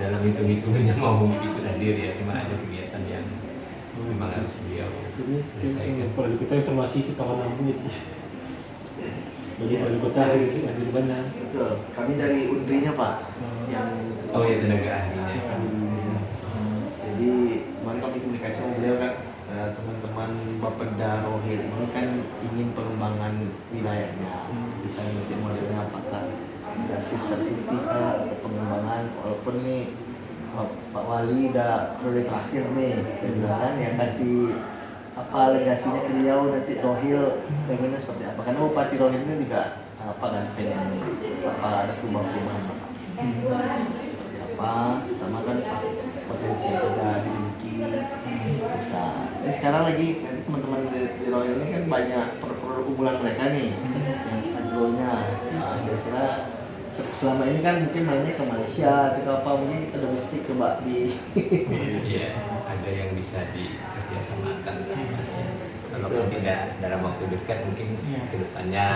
dalam hitung-hitungannya mau ikut hadir ya, cuma ada kegiatan yang memang harus beliau selesaikan. Kalau kita informasi itu kawan lampu itu. Bagi kota hadir mana? Betul. Kami dari Undrinya Pak. Yang Oh ya, tenaga ahlinya. Jadi kemarin kami komunikasi sama beliau kan, teman-teman Bapeda Rohil ini kan ingin pengembangan wilayahnya, bisa mungkin modelnya apakah ya sister city atau pengembangan, walaupun nih Pak Wali udah periode terakhir nih, saya bilang kan ya kasih apa legasinya ke beliau nanti Rohil pengennya seperti apa, karena Bupati Rohil ini juga apa kan pengen apa ada perubahan-perubahan seperti apa, pertama kan potensi yang sudah dimiliki bisa. Ini sekarang lagi nanti teman-teman di Rohil ini kan banyak produk unggulan mereka nih yang agronya, kira-kira selama ini kan mungkin mainnya ke Malaysia atau apa, mungkin kita domestik coba di Iya, ada yang bisa dikerjasamakan ya. Walaupun tidak dalam waktu dekat, mungkin ke depannya.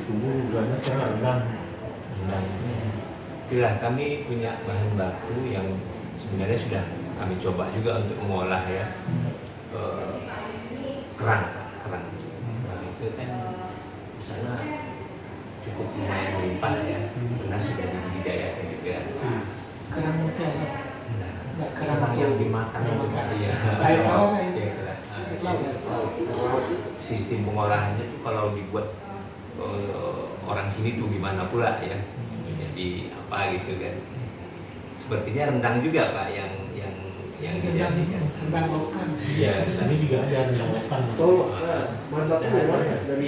Tunggu bulannya sekarang rendang. Itulah, kami punya bahan baku yang sebenarnya sudah kami coba juga untuk mengolah ya. Kerang itu kan misalnya cukup lumayan melimpah ya, karena sudah dibudidayakan juga. Kerang itu apa? Kerang yang dimakan itu tadi ya. Air laut ya? Iya, kerang. Sistem pengolahannya itu kalau dibuat orang sini tuh gimana pula ya, jadi apa gitu kan. Sepertinya rendang juga Pak yang dijadikan. Rendang lokan. Iya, Ini juga ada rendang lokan. oh bahan baku dari mana? Dari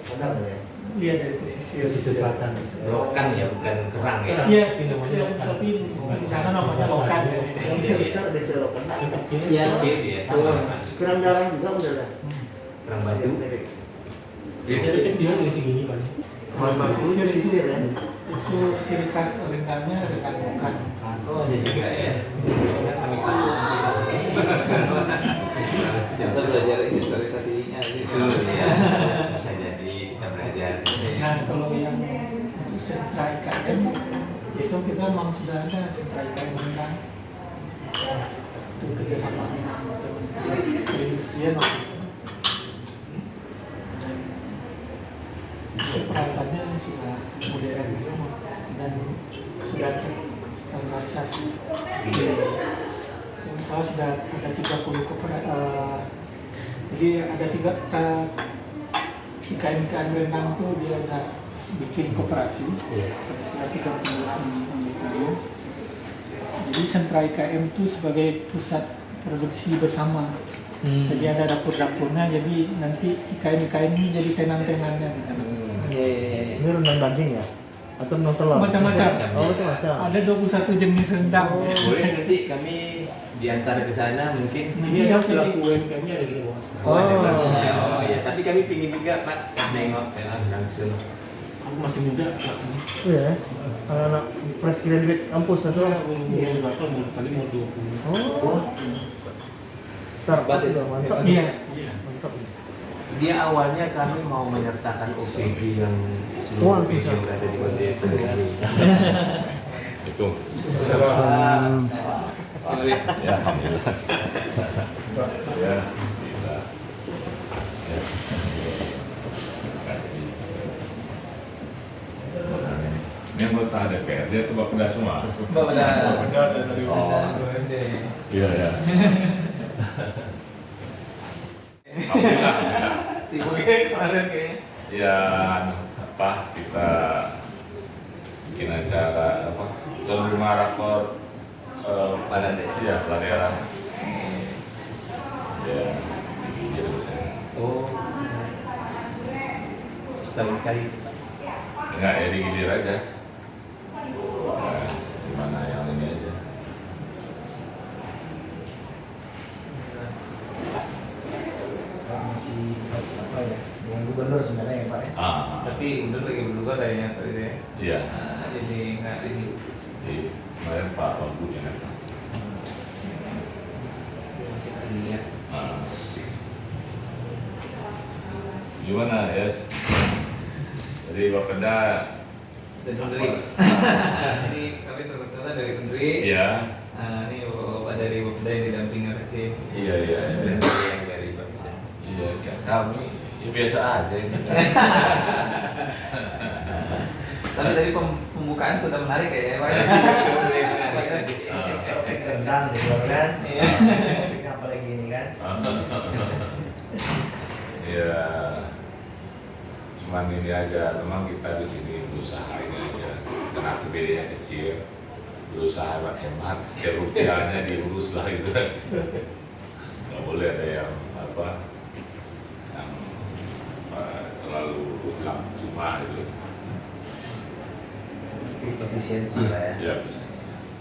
Padang ya. Iya, dari pesisir selatan. Lokan ya, bukan kerang ya. Iya, namanya lokan. tapi di sana namanya lokan. Bisa lokan. Iya. Kecil ya, sama. Kurang darah juga udah lah. Kerang batu. Jadi kecil dari segini Pak. Bahan baku pesisir ya. Itu ciri khas rendangnya rendang lokan. Oh, ada juga ya. Biasanya kami masuk Kita belajar industrialisasinya gitu. itu ya, bisa jadi kita belajar. Nah, kalau yang untuk sentra IKM itu kita memang sudah ada sentra IKM rendang. Itu kerjasama dengan Kementerian Perindustrian waktu itu. Dan peralatannya sudah modern semua dan sudah terstandarisasi. Misalnya sudah ada 30 jadi ada IKM rendang tuh dia udah bikin koperasi, ada 30 anggotanya. Jadi sentra IKM itu sebagai pusat produksi bersama. Jadi ada dapur-dapurnya, jadi nanti IKM ini jadi tenan-tenannya. Ini rendang daging ya? Atau rendang telur? Macam-macam. Oh, macam-macam. Ada 21 jenis rendang. Boleh nanti kami diantar ke sana mungkin. Ini ada pelaku UMKM-nya ada di bawah. Oh ya, tapi kami pingin juga Pak nengok ya, langsung. Aku masih muda. Iya. Anak fresh graduate kampus atau? Umur berapa? Umur kali mau 20. Oh. Start itu mantap. Iya. Mantap. Dia awalnya kami mau menyertakan OPD yang Wah, seluruh OPD bisa. yang ada di Kota Itu. Ya, alhamdulillah. Ya, alhamdulillah. Ya. Terima kasih. Ini anggota DPRD atau Bapeda semua? Oh, iya ya. Alhamdulillah. Sibuknya kemarin kayaknya. Ya, apa kita bikin acara apa? Tuan rumah rapor Kepala Desa. ya, kepala daerah. Ya, gitu saya. Oh, setahun sekali. Enggak, ya digilir aja. Nah, gimana yang ini aja. Masih apa ya? Dengan gubernur sebenarnya ya Pak ya? Tapi udah lagi berdua kayaknya tadi deh. Iya. Jadi nggak ini. Di kemarin Pak Wagub yang datang. Niat. Gimana ya? Jadi Bapeda Dan sendiri. Jadi biasa aja ini. Tapi tadi pembukaan sudah menarik ya, Pak. Rendang di luar kan. Iya. Topik apa lagi ini kan? Ya, cuman ini aja. Memang kita di sini berusaha ini aja. Karena APBD-nya kecil, berusaha hemat. Setiap rupiahnya diurus lah gitu. Nggak boleh ada yang terlalu utang cuma gitu. Efisiensi lah ya. Ya bisa.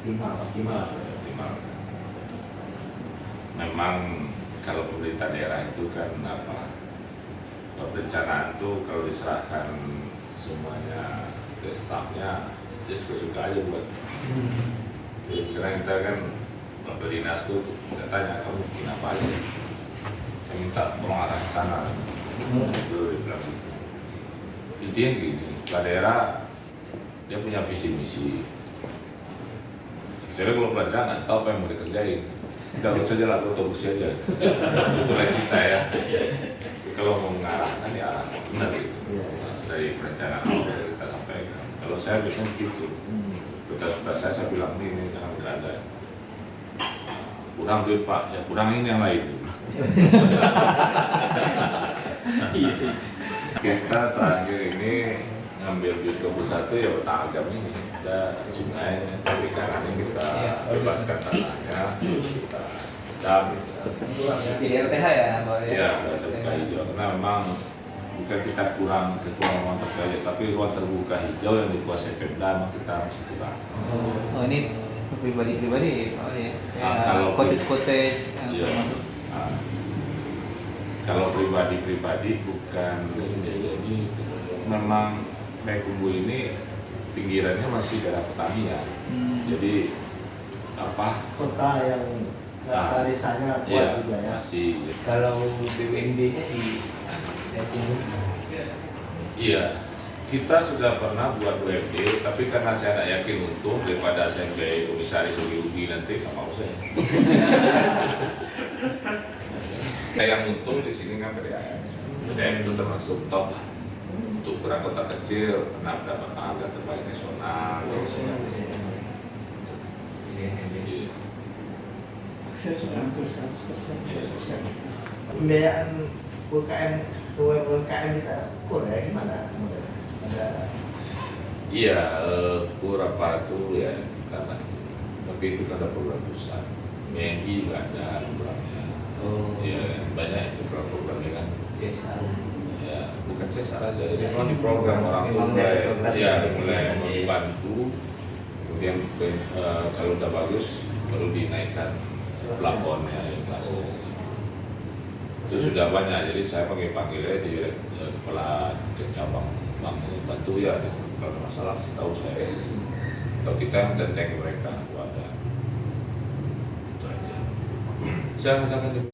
Optimal. Memang kalau pemerintah daerah itu kan kalau perencanaan itu kalau diserahkan semuanya ke stafnya, dia suka-suka aja buat. Karena kita kan Bapak Dinas tuh kita tanya kamu bikin apa aja, saya minta tolong arah ke sana. Itu dibilang gitu. Intinya gini, Pak daerah dia punya visi misi. Jadi kalau pelajar nggak tahu apa yang mau dikerjain, kita urus saja lah, otobusi aja. Itulah kita ya. Kalau mau mengarahkan ya arah benar gitu. Dari perencanaan awal kita sampaikan. Kalau saya biasanya begitu. Tugas saya bilang ini jangan berada. Kurang duit Pak, ya kurang ini yang lain. Kita terakhir ini ngambil duit ke pusat itu ya bertanggung ini ada sungai tapi karena ini kita bebaskan tanahnya kita dam Di RTH ya, Pak? ya terbuka hijau karena memang bukan kita kekurangan ruang terbuka hijau tapi ruang terbuka hijau yang dikuasai Pemda memang kita masih kurang. Oh ini pribadi Pak ya? Kalau Cottage iya. Kalau pribadi bukan jadi memang Payakumbuh ini pinggirannya masih daerah petani ya. Jadi Kota yang rasa desanya kuat iya, juga ya. masih. Kalau BUMD-nya di Iya, kita sudah pernah buat UMD, tapi karena saya tidak yakin untung daripada saya sebagai komisaris rugi nanti nggak mau saya. Saya yang untung di sini kan PDAM. PDAM itu termasuk top lah. Untuk ukuran kota kecil pernah dapat penghargaan terbaik nasional. Jadi, Akses sudah hampir 100%. Pembiayaan UMKM kita kurang ya gimana? Ada iya, beberapa itu ya kita bantu. Tapi itu kan ada program pusat. BNI juga ada programnya. Ya banyak itu programnya kan. Ya bukan CSR aja, jadi memang di program orang tua mulai membantu. Kemudian kalau udah bagus baru dinaikkan plafonnya inflasi. Itu sudah banyak, jadi saya panggil-panggilnya di kepala cabang bank bantu ya kalau ada masalah sih tahu saya. Atau kita yang tenteng mereka ada. Itu aja. Jangan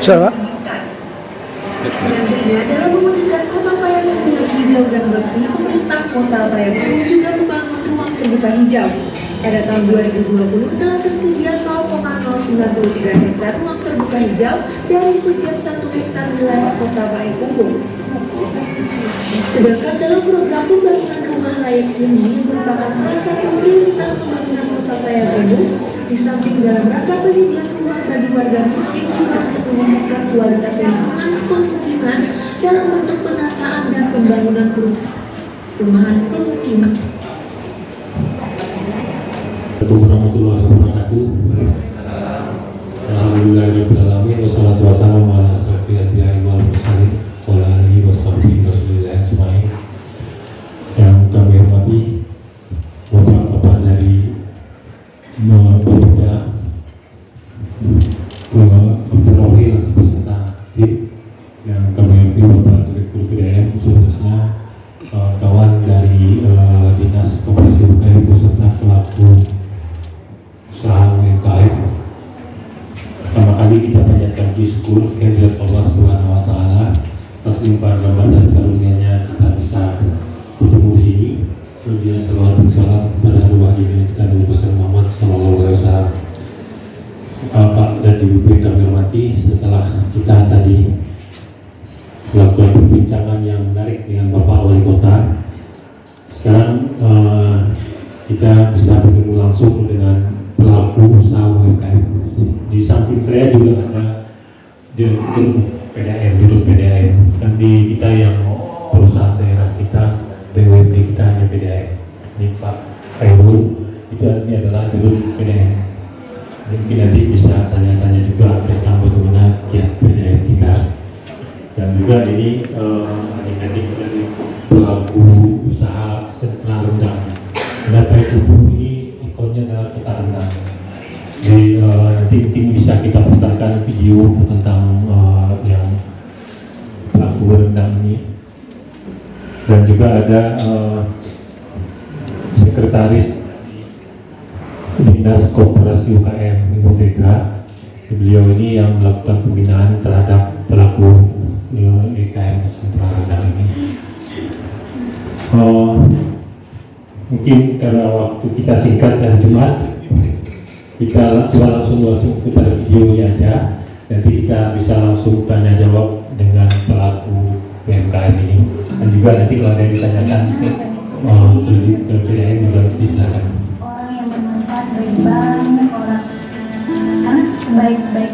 Siapa? Selanjutnya, dalam mewujudkan kota Payakumbuh yang hijau dan bersih, pemerintah kota Payakumbuh juga membangun ruang terbuka hijau. Pada tahun 2020 telah tersedia 0,093 hektar ruang terbuka hijau dari setiap 1 hektar wilayah kota Payakumbuh. Sedangkan dalam program pembangunan rumah layak huni yang merupakan salah satu prioritas pembangunan kota Payakumbuh, Di samping dalam rangka penyediaan rumah bagi warga miskin juga untuk meningkatkan kualitas lingkungan pemukiman dalam bentuk penataan dan pembangunan perumahan pemukiman. Assalamualaikum warahmatullahi wabarakatuh. Alhamdulillahirrahmanirrahim. Wassalatu wassalamu ala asyrofil anbiya'i wal mursalin wa ala alihi washabbihi rasulillah ajmain. Yang kami hormati Bapak-bapak dari Bapeda Abdul Rohil beserta tim, yang kami hormati Bapak Direktur PDAM, khususnya kawan dari Dinas Koperasi UKM beserta pelaku usaha UMKM. Pertama kali kita panjatkan syukur kehadirat Allah Subhanahu wa taala atas limpahan rahmat dan karunia-Nya kita bisa bertemu di sini. Selanjutnya salawat dan salam kepada arwah junjungan kita Nabi besar Muhammad sallallahu alaihi wasallam. Bapak dan Ibu yang kami hormati, setelah kita tadi melakukan perbincangan yang menarik dengan Bapak Wali Kota, sekarang kita bisa bertemu langsung dengan pelaku usaha UMKM. Di samping saya juga ada direktur PDAM, kan di kita yang perusahaan daerah kita, BUMD kita hanya PDAM. Ini Pak Khairul, ini adalah direktur PDAM. Mungkin nanti bisa tanya-tanya juga tentang bagaimana kiat PDAM kita. Dan juga ini adik-adik dari pelaku usaha sentra rendang. Kenapa itu? Ini ikonnya adalah kota rendang. Jadi nanti mungkin bisa kita putarkan video tentang yang pelaku rendang ini. Dan juga ada sekretaris Dinas Koperasi UKM Ibu Tegra. Beliau ini yang melakukan pembinaan terhadap pelaku UKM sentra rendang ini. Mungkin karena waktu kita singkat dan Jumat, kita coba langsung putar videonya aja. Nanti kita bisa langsung tanya jawab dengan pelaku UMKM ini. Dan juga nanti kalau ada yang ditanyakan ke PDAM juga silakan. Orang yang bermanfaat bagi banyak orang, karena sebaik-baik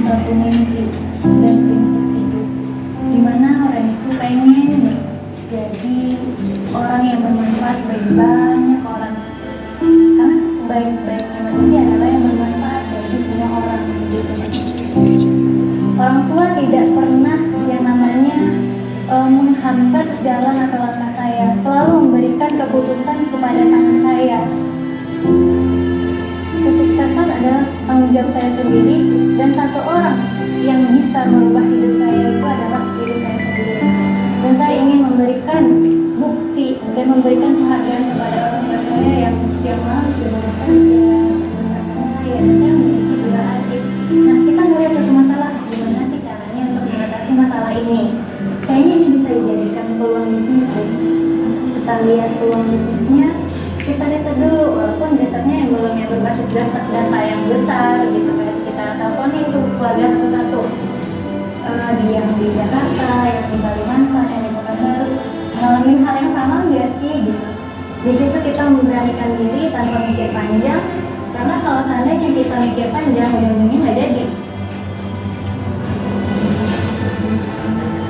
satu mimpi dan prinsip hidup, dimana orang itu pengen jadi orang yang bermanfaat bagi banyak orang, karena sebaik-baiknya manusia adalah yang bermanfaat bagi semua orang. Orang tua tidak pernah yang namanya menghambat jalan atau langkah saya, selalu memberikan keputusan kepada tangan saya. Kesuksesan adalah tanggung jawab saya sendiri, dan satu orang yang bisa merubah hidup saya itu adalah diri saya sendiri. Dan saya ingin memberikan bukti dan memberikan penghargaan kepada orang tua saya yang usia malas diberikan usia membesarkan saya, dan saya memiliki dua adik. Nah, kita melihat satu masalah, gimana sih caranya untuk mengatasi masalah ini? Kayaknya ini bisa dijadikan peluang bisnis deh. Kita lihat peluang bisnisnya, kita riset dulu, walaupun risetnya yang belum yang berbasis data yang besar gitu kan. Kita teleponin tuh keluarga satu-satu, yang di Jakarta, yang di Kalimantan, yang di Pekanbaru, ngalamin hal yang sama nggak sih gitu. Di situ kita memberanikan diri tanpa mikir panjang, karena kalau seandainya kita mikir panjang, ujung-ujungnya nggak jadi.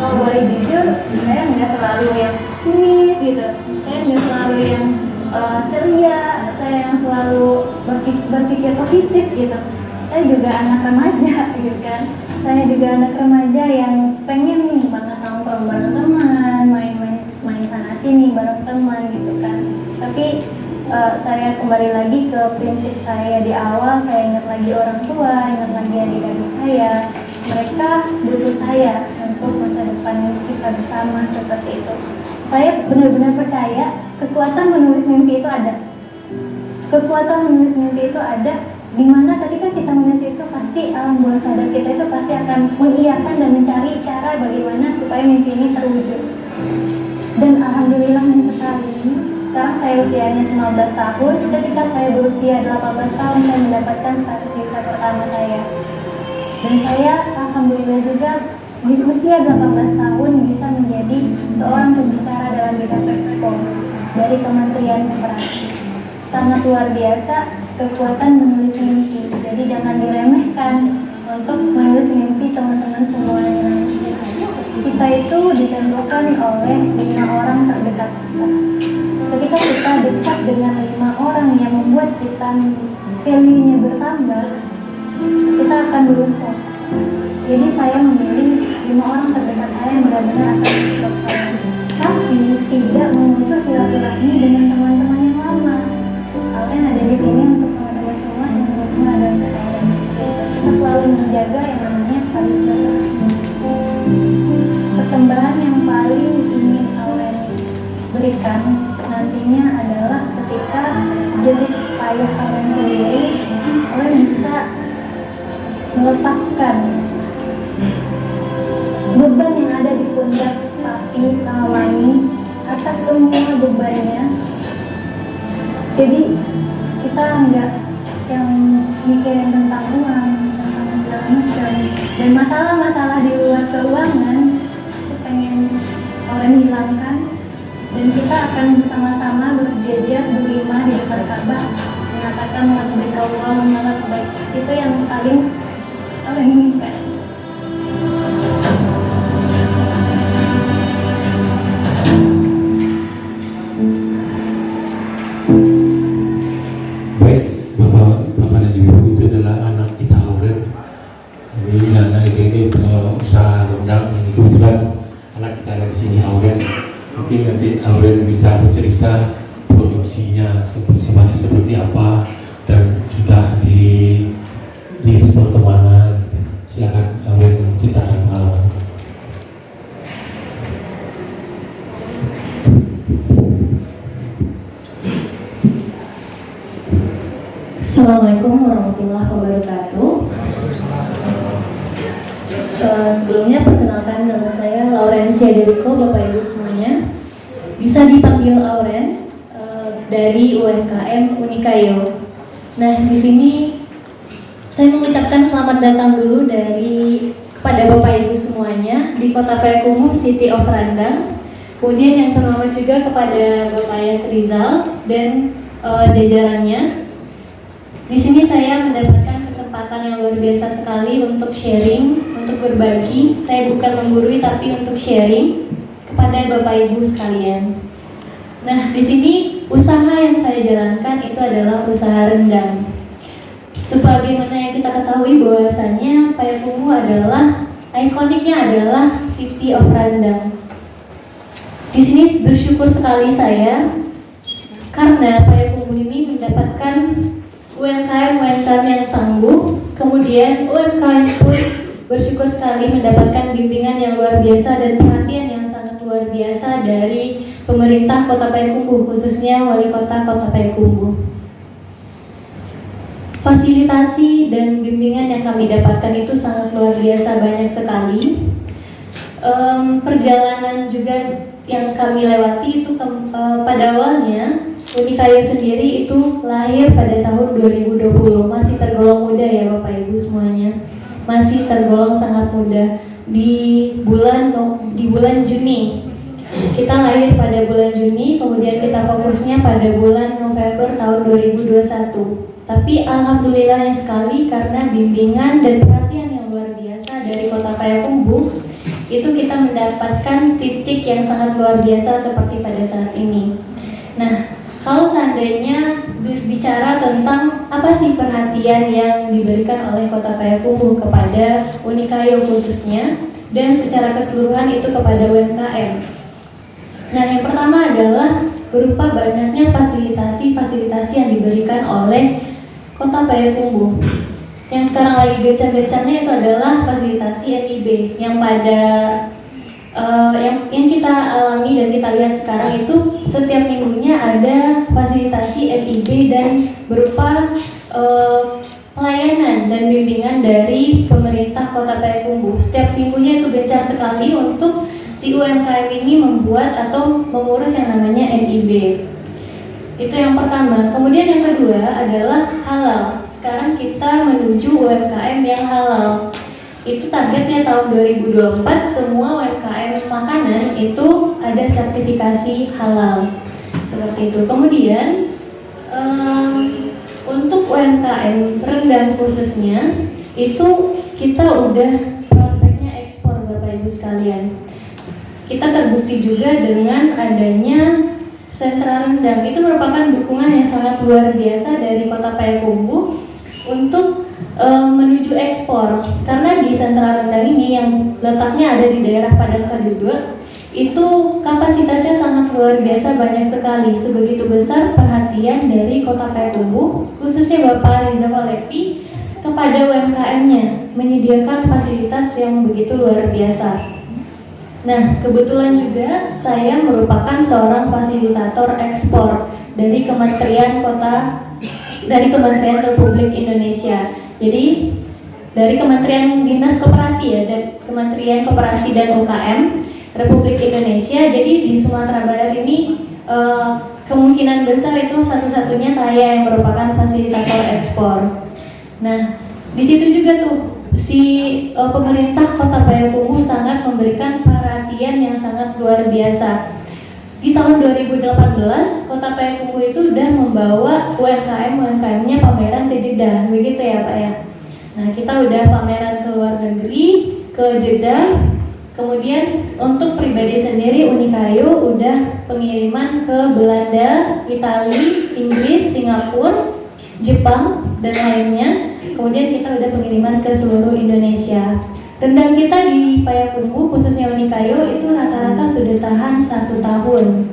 Kalau boleh jujur, saya nggak selalu yang sinis gitu, saya nggak selalu yang ceria, saya yang selalu berpikir positif gitu. Saya juga anak remaja gitu kan, saya juga anak remaja yang pengen banget nongkrong bareng teman, main sana sini bareng teman gitu kan. Tapi saya kembali lagi ke prinsip saya di awal, saya ingat lagi orang tua, ingat lagi adik-adik saya, mereka butuh saya untuk masa depan kita bersama seperti itu. Saya benar-benar percaya kekuatan menulis mimpi itu ada. Kekuatan menulis mimpi itu ada, di mana ketika kita menulis itu pasti alam bawah sadar kita itu pasti akan mengiyakan dan mencari cara bagaimana supaya mimpi ini terwujud. Dan alhamdulillahnya sekali, sekarang saya usianya 19 tahun, ketika saya berusia 18 tahun saya mendapatkan status visa pertama saya. Dan saya alhamdulillah juga di usia 18 tahun bisa menjadi seorang pembicara dalam bidang ekspor dari Kementerian Koperasi. sangat luar biasa kekuatan menulis mimpi. Jadi jangan diremehkan untuk menulis mimpi teman-teman semuanya. Kita itu ditentukan oleh 5 orang terdekat kita. Ketika kita dekat dengan 5 orang yang membuat kita value-nya bertambah, kita akan beruntung. Jadi saya memilih 5 orang terdekat saya yang benar-benar akan support saya. Tapi tidak memutus silaturahmi dengan teman-teman yang lama. Kalian ada di sini untuk teman-teman semua ada untuk kalian. Kita selalu menjaga yang namanya tali silaturahmi. Persembahan yang paling ingin kalian berikan nantinya adalah ketika jerih payah kalian sendiri, kalian bisa melepaskan beban yang ada di pundak Papi sama Mami atas semua bebannya. Jadi kita nggak yang mikirin tentang uang, tentang segala macam, dan masalah-masalah di luar keuangan itu pengen kalian hilangkan, dan kita akan bersama-sama berjejer berlima di depan Ka'bah mengatakan labbaik Allahumma labbaik. Itu yang paling kalian inginkan. Baik, Bapak dan Ibu, itu adalah anak kita Auren. Jadi anak ini usaha rendang. Ini kebetulan anak kita ada di sini, Auren. Mungkin nanti Auren bisa bercerita produksinya seperti apa dan sudah diekspor kemana. Silakan Auren ceritakan pengalaman. Assalamualaikum warahmatullahi wabarakatuh. Sebelumnya perkenalkan, nama saya Laurencia Deriko, Bapak Ibu semuanya. Bisa dipanggil Auren, dari UMKM Unikayo. Nah, di sini saya mengucapkan selamat datang dulu kepada Bapak Ibu semuanya di Kota Payakumbuh City of Randang. Kemudian yang terhormat juga kepada Bapak Yas Rizal dan jajarannya. Di sini saya mendapatkan kesempatan yang luar biasa sekali untuk sharing, untuk berbagi. Saya bukan menggurui tapi untuk sharing kepada Bapak Ibu sekalian. Nah, di sini usaha yang saya jalankan itu adalah usaha rendang. Sebagaimana yang kita ketahui bahwasannya Payakumbuh adalah ikoniknya adalah City of Randang. Di sini bersyukur sekali saya karena Payakumbuh ini mendapatkan UMKM yang tangguh, kemudian UMKM pun bersyukur sekali mendapatkan bimbingan yang luar biasa dan perhatian yang sangat luar biasa dari pemerintah Kota Payakumbuh, khususnya Wali Kota Kota Payakumbuh. Fasilitasi dan bimbingan yang kami dapatkan itu sangat luar biasa, banyak sekali. Perjalanan juga yang kami lewati itu pada awalnya Unikayo sendiri itu lahir pada tahun 2020, masih tergolong muda ya Bapak Ibu semuanya, masih tergolong sangat muda. Di bulan Juni kita lahir pada bulan Juni, kemudian kita fokusnya pada bulan November tahun 2021. Tapi alhamdulillahnya sekali karena bimbingan dan perhatian yang luar biasa dari Kota Payakumbuh, itu kita mendapatkan titik yang sangat luar biasa seperti pada saat ini. Nah, kalau seandainya berbicara tentang apa sih perhatian yang diberikan oleh Kota Payakumbuh kepada Unikayo khususnya dan secara keseluruhan itu kepada UMKM. Nah, yang pertama adalah berupa banyaknya fasilitasi yang diberikan oleh Kota Payakumbuh. Yang sekarang lagi gencar-gencarnya itu adalah fasilitasi NIB yang yang kita alami dan kita lihat sekarang itu setiap minggunya ada fasilitasi NIB dan berupa pelayanan dan bimbingan dari pemerintah Kota Payakumbuh. Setiap minggunya itu gencar sekali untuk si UMKM ini membuat atau mengurus yang namanya NIB. Itu yang pertama. Kemudian yang kedua adalah halal. Sekarang kita menuju UMKM yang halal. Itu targetnya tahun 2024 semua UMKM makanan itu ada sertifikasi halal. Seperti itu. Kemudian Untuk UMKM rendang khususnya itu kita udah prospeknya ekspor Bapak Ibu sekalian. Kita terbukti juga dengan adanya sentra rendang. Itu merupakan dukungan yang sangat luar biasa dari Kota Payakumbuh untuk menuju ekspor. Karena di sentra rendang ini yang letaknya ada di daerah Padang Kadudua, itu kapasitasnya sangat luar biasa, banyak sekali. Sebegitu besar perhatian dari Kota Payakumbuh, khususnya Bapak Riza Kolepi kepada UMKM-nya, menyediakan fasilitas yang begitu luar biasa. Nah, kebetulan juga saya merupakan seorang fasilitator ekspor dari Kementerian Republik Indonesia. Jadi dari Kementerian Dinas Koperasi ya, dan Kementerian Koperasi dan UKM Republik Indonesia. Jadi di Sumatera Barat ini kemungkinan besar itu satu-satunya saya yang merupakan fasilitator ekspor. Nah, di situ juga tuh pemerintah Kota Payakumbuh sangat memberikan perhatian yang sangat luar biasa. Di tahun 2018, Kota Payakumbuh itu sudah membawa UMKM-nya pameran ke Jeddah, begitu ya Pak ya. Nah, kita udah pameran ke luar negeri, ke Jeddah. Kemudian untuk pribadi sendiri Unikayo udah pengiriman ke Belanda, Italia, Inggris, Singapura, Jepang, dan lainnya. Kemudian kita udah pengiriman ke seluruh Indonesia. Rendang kita di Payakumbuh khususnya Unikayo itu rata-rata sudah tahan 1 tahun.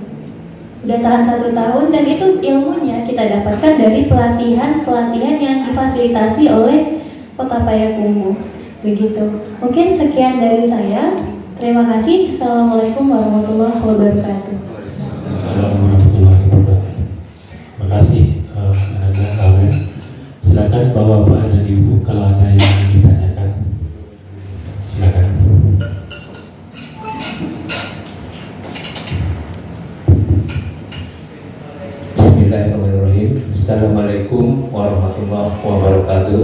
Udah tahan 1 tahun, dan itu ilmunya kita dapatkan dari pelatihan yang difasilitasi oleh Kota Payakumbuh. Begitu. Mungkin sekian dari saya. Terima kasih. Assalamualaikum warahmatullahi wabarakatuh. Assalamualaikum warahmatullahi wabarakatuh. Terima kasih Anda Awen. Silakan Bapak dan Ibu kalau ada yang ditanyakan. Silakan. Bismillahirrahmanirrahim. Assalamualaikum warahmatullahi wabarakatuh.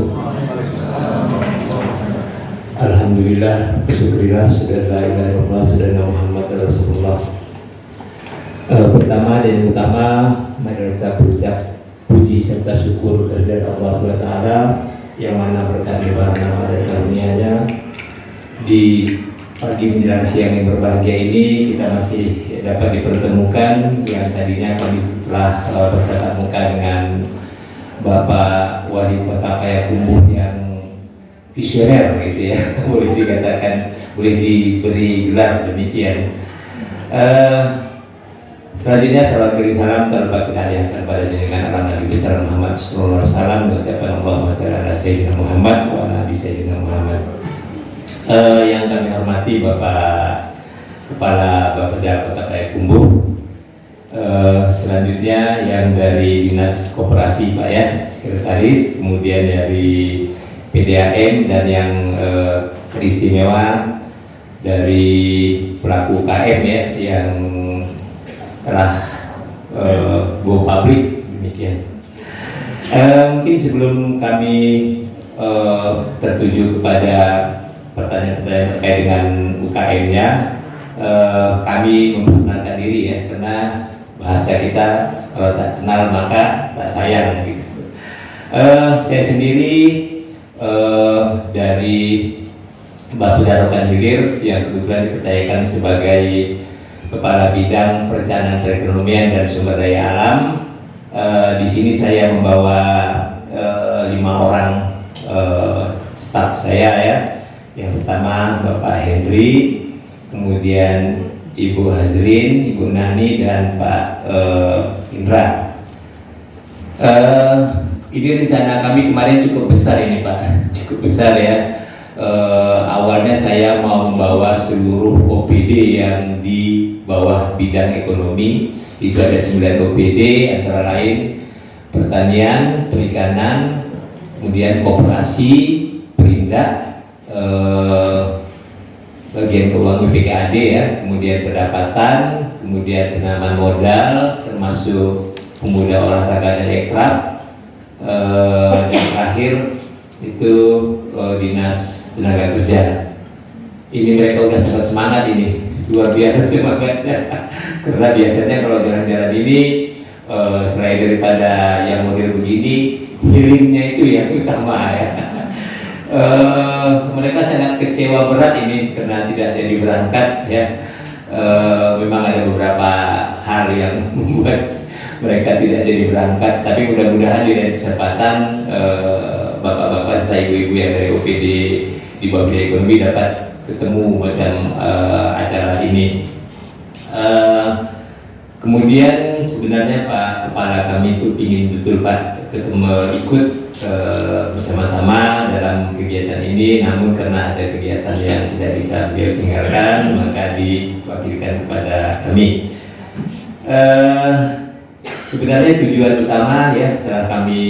Alhamdulillah, syukurillah, sudah la ilaha illallah, sudah Muhammad Rasulullah. Pertama dan yang utama, mari kita berucap puji serta syukur kehadirat Allah SWT yang mana berkat limpahan rahmat dan karunia-Nya di pagi menjelang siang yang berbahagia ini kita masih dapat dipertemukan, yang tadinya kami telah bertatap muka dengan Bapak Wali Kota Payakumbuh yang visioner gitu ya, boleh dikatakan, boleh diberi gelar demikian. Selanjutnya salam beri salam tanpa kita hadiahkan pada jenengan alam Nabi besar Muhammad Sallallahu Alaihi Wasallam. Ucapan Allahumma shalli ala Sayyidina Muhammad wa ala ali Sayyidina Muhammad. Yang kami hormati Bapak Kepala Bapeda Kota Payakumbuh. Selanjutnya yang dari Dinas Koperasi Pak ya, Sekretaris, kemudian dari PDAM, dan yang teristimewa dari pelaku UKM ya yang telah go public demikian. Mungkin sebelum kami tertuju kepada pertanyaan-pertanyaan terkait dengan UKM-nya, kami memperkenalkan diri ya, karena bahasa kita kalau tak kenal maka tak sayang gitu. Saya sendiri dari Bapeda Rokan Hilir yang kebetulan dipercayakan sebagai Kepala Bidang Perencanaan Perekonomian dan Sumber Daya Alam. Di sini saya membawa 5 orang staf saya ya. Yang pertama Bapak Hendri, kemudian Ibu Hazrin, Ibu Nani, dan Pak Indra. Ini rencana kami kemarin cukup besar ini Pak, cukup besar ya. Awalnya saya mau membawa seluruh OPD yang di bawah bidang ekonomi. Itu ada 9 OPD, antara lain pertanian, perikanan, kemudian koperasi, perindak, bagian keuangan BPKAD ya, kemudian pendapatan, kemudian penanaman modal, termasuk pemuda olahraga dan ekrab, dan terakhir itu Dinas Tenaga Kerja. Ini mereka udah sangat semangat ini, luar biasa semangatnya. Karena biasanya kalau jalan-jalan ini selain daripada yang model begini, healingnya itu yang utama ya. Mereka sangat kecewa berat ini karena tidak jadi berangkat ya. Memang ada beberapa hal yang membuat mereka tidak jadi berangkat, tapi mudah-mudahan di lain kesempatan bapak-bapak serta ibu-ibu yang dari OPD di bawah bidang ekonomi dapat ketemu macam acara ini. Kemudian sebenarnya Pak Kepala kami itu ingin betul Pak ketemu ikut bersama-sama dalam kegiatan ini, namun karena ada kegiatan yang tidak bisa beliau tinggalkan maka diwakilkan kepada kami. Sebenarnya tujuan utama ya setelah kami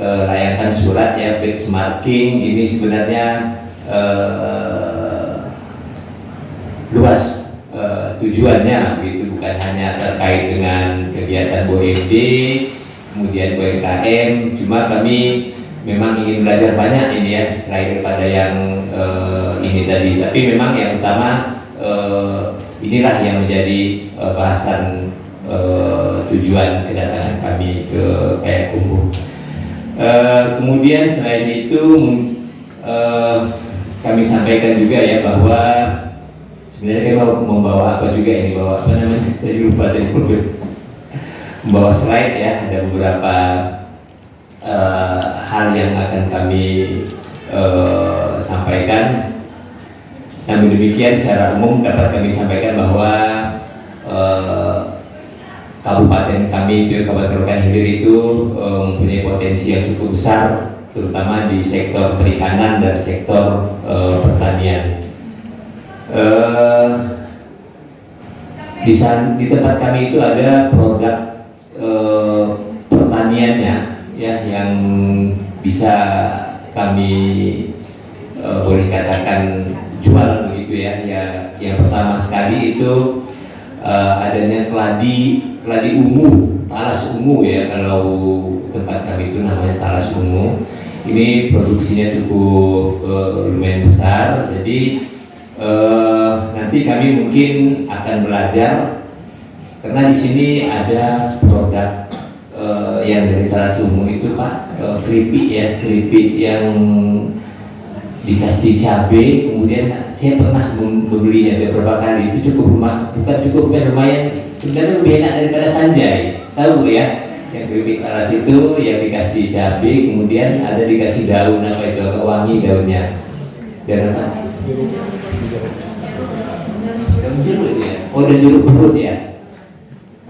layangkan surat ya benchmarking ini sebenarnya luas tujuannya begitu, bukan hanya terkait dengan kegiatan BOMD kemudian UMKM, cuma kami memang ingin belajar banyak ini ya selain daripada yang ini tadi, tapi memang yang utama inilah yang menjadi bahasan tujuan kedatangan kami ke Payakumbuh. Kemudian selain itu kami sampaikan juga ya bahwa sebenarnya kita membawa apa juga ini, bawa apa namanya tadi lupa dari membawa slide ya, ada beberapa hal yang akan kami sampaikan. Namun demikian secara umum dapat kami sampaikan bahwa kabupaten kami itu Kabupaten Rokan Hilir itu mempunyai potensi yang cukup besar, terutama di sektor perikanan dan sektor pertanian. Di tempat kami itu ada produk pertaniannya ya yang bisa kami boleh katakan jual begitu ya. Yang pertama sekali itu adanya keladi ungu, talas ungu ya, kalau tempat kami itu namanya talas ungu. Ini produksinya cukup lumayan besar, jadi nanti kami mungkin akan belajar karena di sini ada produk yang dari talas ungu itu Pak, keripik ya, keripik yang dikasih cabai, kemudian saya pernah membelinya beberapa kali, itu bukan lumayan, sebenarnya lebih enak daripada sanjay, tahu ya, yang keripik talas itu yang dikasih cabai, kemudian ada dikasih daun apa itu agak wangi daunnya, dan apa? Daun jeruk ya, oh dan jeruk perut ya,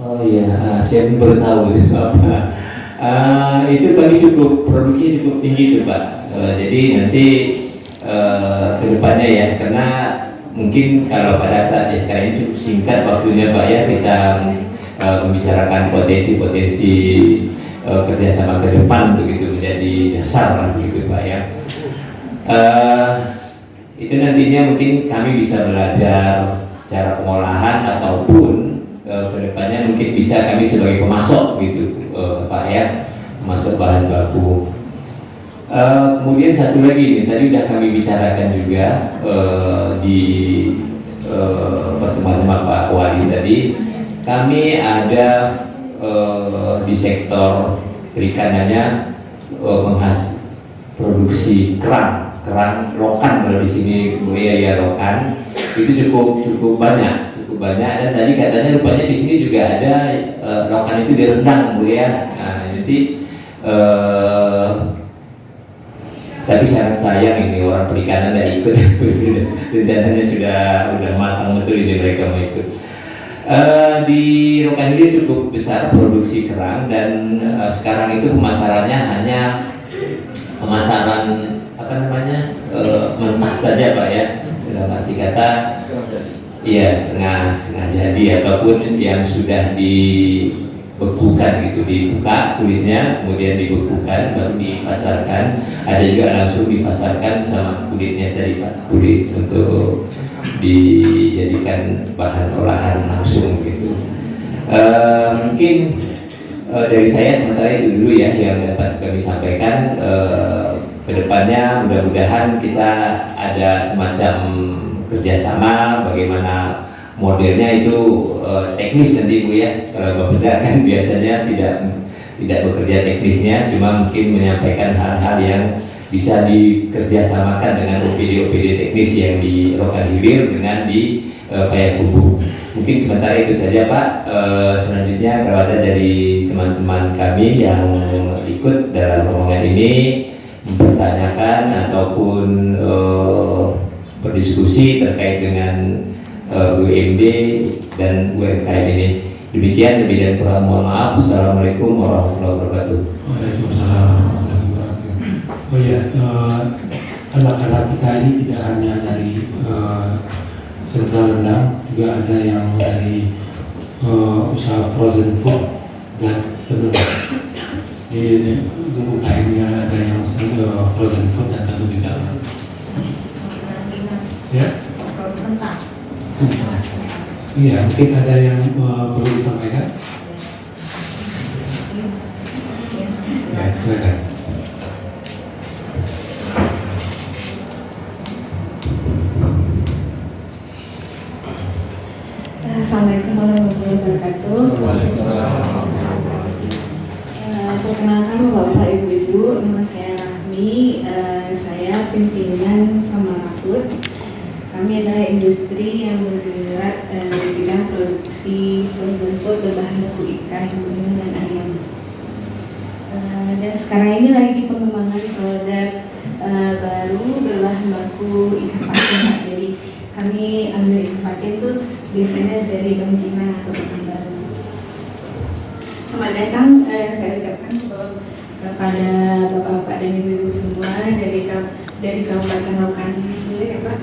oh iya, saya baru tahu itu apa. Itu kami produksi cukup tinggi itu Pak, jadi nanti kedepannya ya, karena mungkin kalau pada saat sekarang ini cukup singkat waktunya Pak ya, kita membicarakan potensi-potensi kerjasama ke depan begitu menjadi dasar lah begitu Pak ya. Itu nantinya mungkin kami bisa belajar cara pengolahan ataupun kedepannya mungkin bisa kami sebagai pemasok gitu Pak ya, pemasok bahan baku. Kemudian satu lagi nih, tadi udah kami bicarakan juga di pertemuan sama Pak Wali tadi, kami ada di sektor perikanannya produksi kerang lokan, kalau di sini Bu ya lokan itu cukup banyak dan tadi katanya rupanya di sini juga ada lokan itu direndang Bu ya. Nah, jadi tapi sangat sayang ini orang perikanan tidak ikut. Rencananya sudah matang betul ini mereka mau ikut. Di Rokan Hilir cukup besar produksi kerang dan sekarang itu pemasarannya hanya pemasaran apa namanya mentah saja Pak ya, dalam arti kata iya setengah jadi ataupun yang sudah dibekukan gitu, dibuka kulitnya kemudian dibekukan baru dipasarkan. Ada juga langsung dipasarkan sama kulitnya tadi Pak, kulit untuk dijadikan bahan olahan langsung gitu. Mungkin dari saya sementara itu dulu ya yang dapat kami sampaikan. Kedepannya mudah-mudahan kita ada semacam kerjasama bagaimana modelnya itu teknis nanti Bu ya. Kalau Bapeda kan biasanya tidak bekerja teknisnya, cuma mungkin menyampaikan hal-hal yang bisa dikerjasamakan dengan OPD teknis yang di Rokan Hilir dengan di Payakumbuh. Mungkin sementara itu saja Pak. Selanjutnya kalau ada dari teman-teman kami yang ikut dalam rombongan ini mempertanyakan ataupun berdiskusi terkait dengan UMD dan UMKM ini. Demikian, lebih dan kurang mohon maaf. Assalamualaikum warahmatullahi wabarakatuh. Waalaikumsalam warahmatullahi wabarakatuh. Oh ya, anak-anak kita ini tidak hanya dari Sentral Rendang, juga ada yang dari usaha frozen food dan tenun. Di UMKM-nya ada yang frozen food dan tenun juga. Ya. Iya, mungkin ada yang perlu disampaikan. Ya, silakan. Assalamualaikum warahmatullahi wabarakatuh. Perkenalkan Bapak Ibu-Ibu, nama saya Rahmi. Saya pimpinan Samara Food. Kami adalah industri yang bergerak di bidang produksi frozen food berbahan baku ikan, tuna dan ayam. Dan sekarang ini lagi pengembangan produk baru berbahan baku ikan patin. Jadi kami ambil ikan patin itu biasanya dari Bangkinang atau Pekanbaru. Selamat datang, saya ucapkan kepada bapak-bapak dan ibu-ibu semua dari Kabupaten Rokan Hilir ya Pak.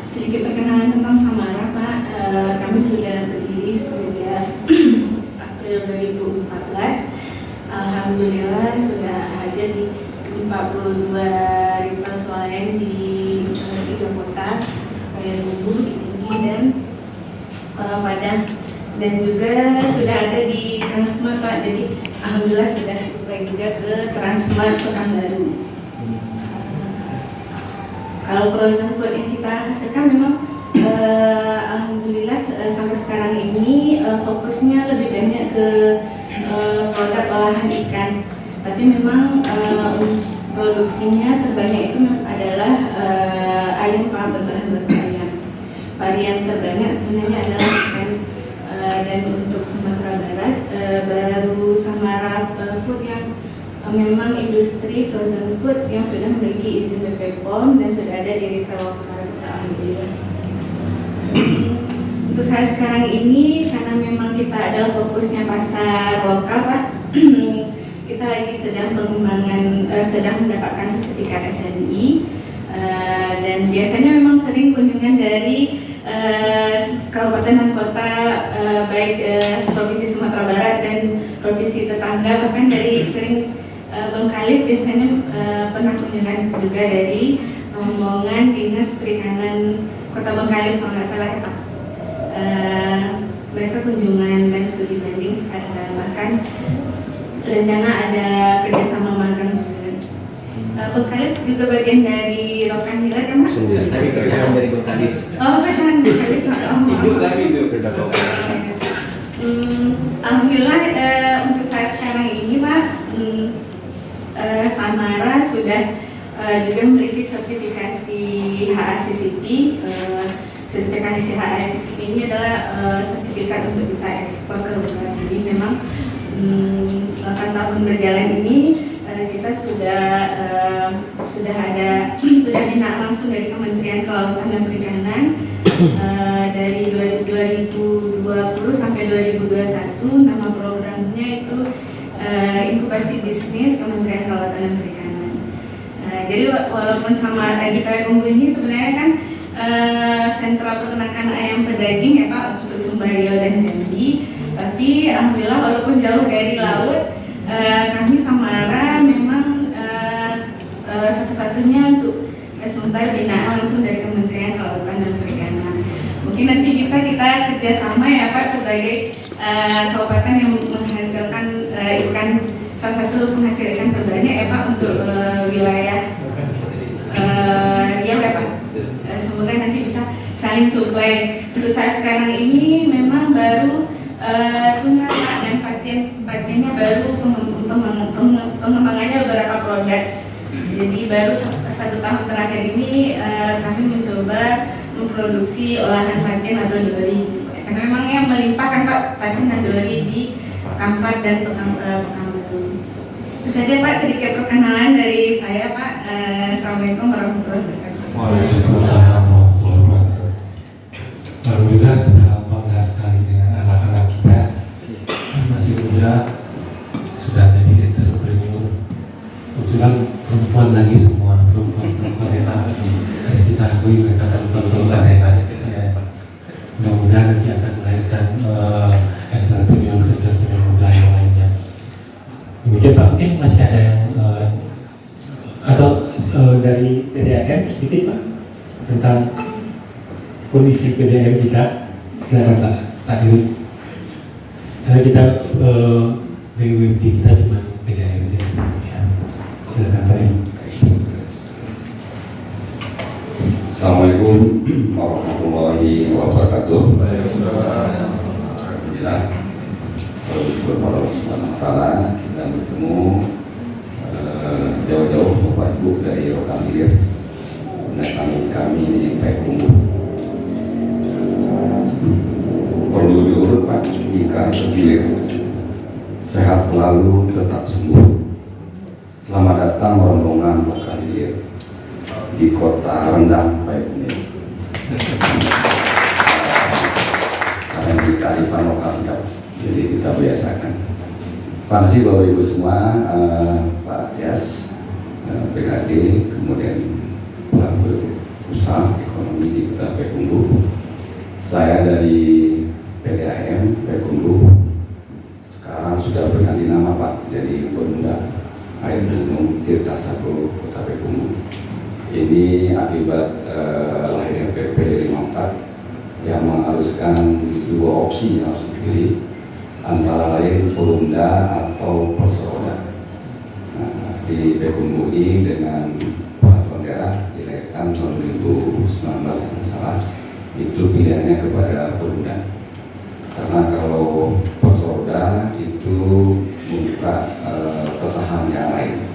Sedikit perkenalan tentang Samara Pak. Kami sudah berdiri sejak April 2014. Alhamdulillah sudah ada di 42 retail swalayan di 3 kota, Payakumbuh, Tinggi dan Padang, dan juga sudah ada di Transmart Pak. Jadi alhamdulillah sudah supply juga ke Transmart Pekanbaru. Kalau frozen food yang kita hasilkan memang alhamdulillah sampai sekarang ini fokusnya lebih banyak ke produk olahan ikan. Tapi memang produksinya terbanyak itu adalah ayam Pak, berbahan baku ayam. Varian terbanyak sebenarnya adalah ikan. Dan untuk Sumatera Barat baru Samara Food yang memang industri frozen food yang sudah memiliki izin BPOM dan sudah ada di retail lokal. Alhamdulillah. Untuk saya sekarang ini karena memang kita adalah fokusnya pasar lokal Pak, kita lagi sedang pengembangan, sedang mendapatkan sertifikat SNI dan biasanya memang sering kunjungan dari kabupaten dan kota baik provinsi Sumatera Barat dan provinsi tetangga, bahkan dari sering Bengkalis biasanya pernah kunjungan juga dari rombongan Dinas Perikanan Kota Bengkalis kalau nggak salah ya Pak. Mereka kunjungan dan studi banding, bahkan rencana ada kerjasama magang juga. Bengkalis juga bagian dari Rokan Hilir kan Pak? Tadi kerjaan dari Bengkalis. Oh kan Bengkalis. Itu kami itu kerja Alhamdulillah untuk saat sekarang ini Pak, Samara sudah juga memiliki sertifikasi HACCP. Sertifikasi HACCP ini adalah sertifikat untuk bisa ekspor ke luar negeri. Memang 8 tahun berjalan ini kita sudah bina langsung dari Kementerian Kelautan dan Perikanan dari 2020 sampai 2021. Nama programnya itu Inkubasi Bisnis Kementerian Kelautan dan Perikanan. Jadi walaupun sama di Payakumbuh ini sebenarnya kan sentra peternakan ayam pedaging ya Pak untuk Sumbar Riau dan Jambi, tapi alhamdulillah walaupun jauh dari laut, kami Samara memang satu-satunya untuk sumber binaan langsung dari Kementerian Kelautan dan Perikanan. Mungkin nanti bisa kita kerjasama ya Pak sebagai kabupaten yang menghasilkan ikan, salah satu penghasil ikan terbanyak ya Pak untuk wilayah Riau ya Pak. semoga nanti bisa saling supply. Untuk saat sekarang ini memang baru tunggal dan patennya baru pengembangannya beberapa produk. Jadi baru 1 tahun terakhir ini kami mencoba memproduksi olahan paten atau dori. Karena memang yang melimpah kan Pak paten dan dori di Kampar dan Pekanbaru. Itu saja Pak, sedikit perkenalan dari saya Pak. Assalamualaikum warahmatullahi wabarakatuh. Waalaikumsalam warahmatullahi wabarakatuh. Alhamdulillah kita bangga sekali dengan anak-anak kita yang masih muda sudah jadi entrepreneur. Kebetulan perempuan lagi semua, perempuan yang harus kita akui mereka perempuan hebat. Mudah-mudahan nanti akan melahirkan entrepreneur muda yang lainnya. Demikian Pak, mungkin masih ada yang atau dari PDAM sedikit Pak tentang kondisi PDAM kita. Silakan Pak Dirut. Karena kita BUMD kita cuma PDAM ini ya. Silakan Pak Dirut. Assalamualaikum warahmatullahi wabarakatuh. Alhamdulillah, selalu syukur pada Allah Subhanahu wa Ta'ala kita bertemu jauh-jauh Bapak Ibu dari Rokan Hilir mendatangi kami di Payakumbuh. Perlu diurut Pak, jika terpilih sehat selalu, tetap sembuh. Selamat datang rombongan Rokan Hilir di kota Rendang Payakumbuh. Karena kita di lokal jadi kita biasakan. Terima kasih Bapak Ibu semua, Pak Yas, PKD, kemudian pelaku usaha ekonomi di Kota Payakumbuh. Saya dari PDAM Payakumbuh, sekarang sudah berganti nama Pak, jadi Perumda Air Minum Tirta Sako Kota Payakumbuh. Ini akibat lahirnya PP 54 yang mengharuskan 2 opsi yang harus dipilih, antara lain Perumda atau Perseroda. Nah, di Payakumbuh ini dengan peraturan daerah dilahirkan tahun 2019 yang salah, itu pilihannya kepada Perumda. Karena kalau Perseroda itu membuka pesahan yang lain.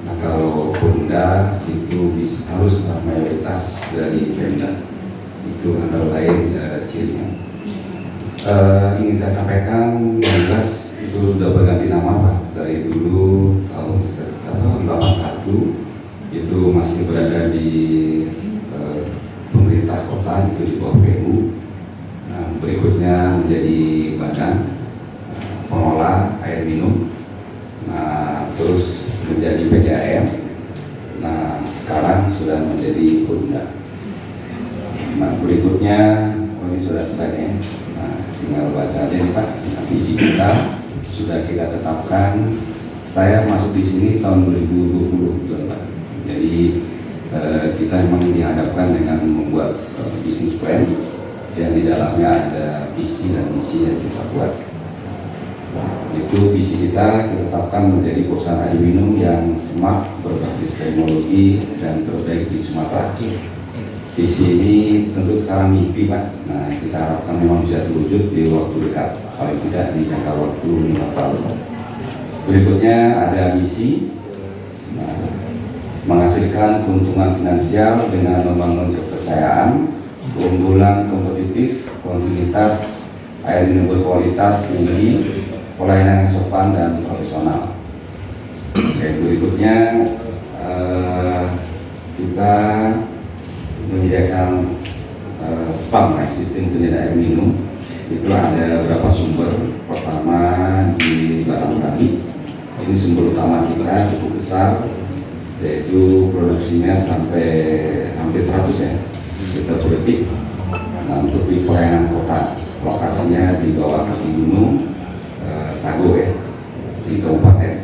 Nah, kalau Perumda itu harus mayoritas dari Pemda. Itu antara lain cirinya. Ingin saya sampaikan, yang jelas itu sudah berganti nama Pak. Dari dulu tahun 81 itu masih berada di pemerintah kota, itu di bawah PU. Nah, berikutnya menjadi badan pengelola air minum. Nah, terus menjadi PDAM. Nah, sekarang sudah menjadi Perumda. Nah, berikutnya, ini sudah selesai. Nah, tinggal baca aja nih Pak. Nah, visi kita sudah kita tetapkan. Saya masuk di sini tahun 2020, Pak. Jadi kita memang dihadapkan dengan membuat bisnis plan yang di dalamnya ada visi dan misi yang kita buat. Itu visi kita tetapkan menjadi perusahaan air minum yang smart, berbasis teknologi dan terbaik di Sumatera. Visi ini tentu sekarang mimpi Pak. Nah, kita harapkan memang bisa terwujud di waktu dekat, paling tidak di jangka waktu 5 tahun. Berikutnya ada misi, menghasilkan keuntungan finansial dengan membangun kepercayaan, keunggulan kompetitif, kontinuitas air minum berkualitas tinggi, pelayanan yang sopan dan profesional. Oke, berikutnya kita menyediakan SPAM, sistem penyediaan air minum. Itu ada beberapa sumber. Pertama di Batang Tadi, ini sumber utama kita cukup besar, yaitu produksinya sampai hampir 100 ya liter per detik. Nah, untuk di pelayanan kota, lokasinya di bawah kaki gunung Sago ya, di kabupaten.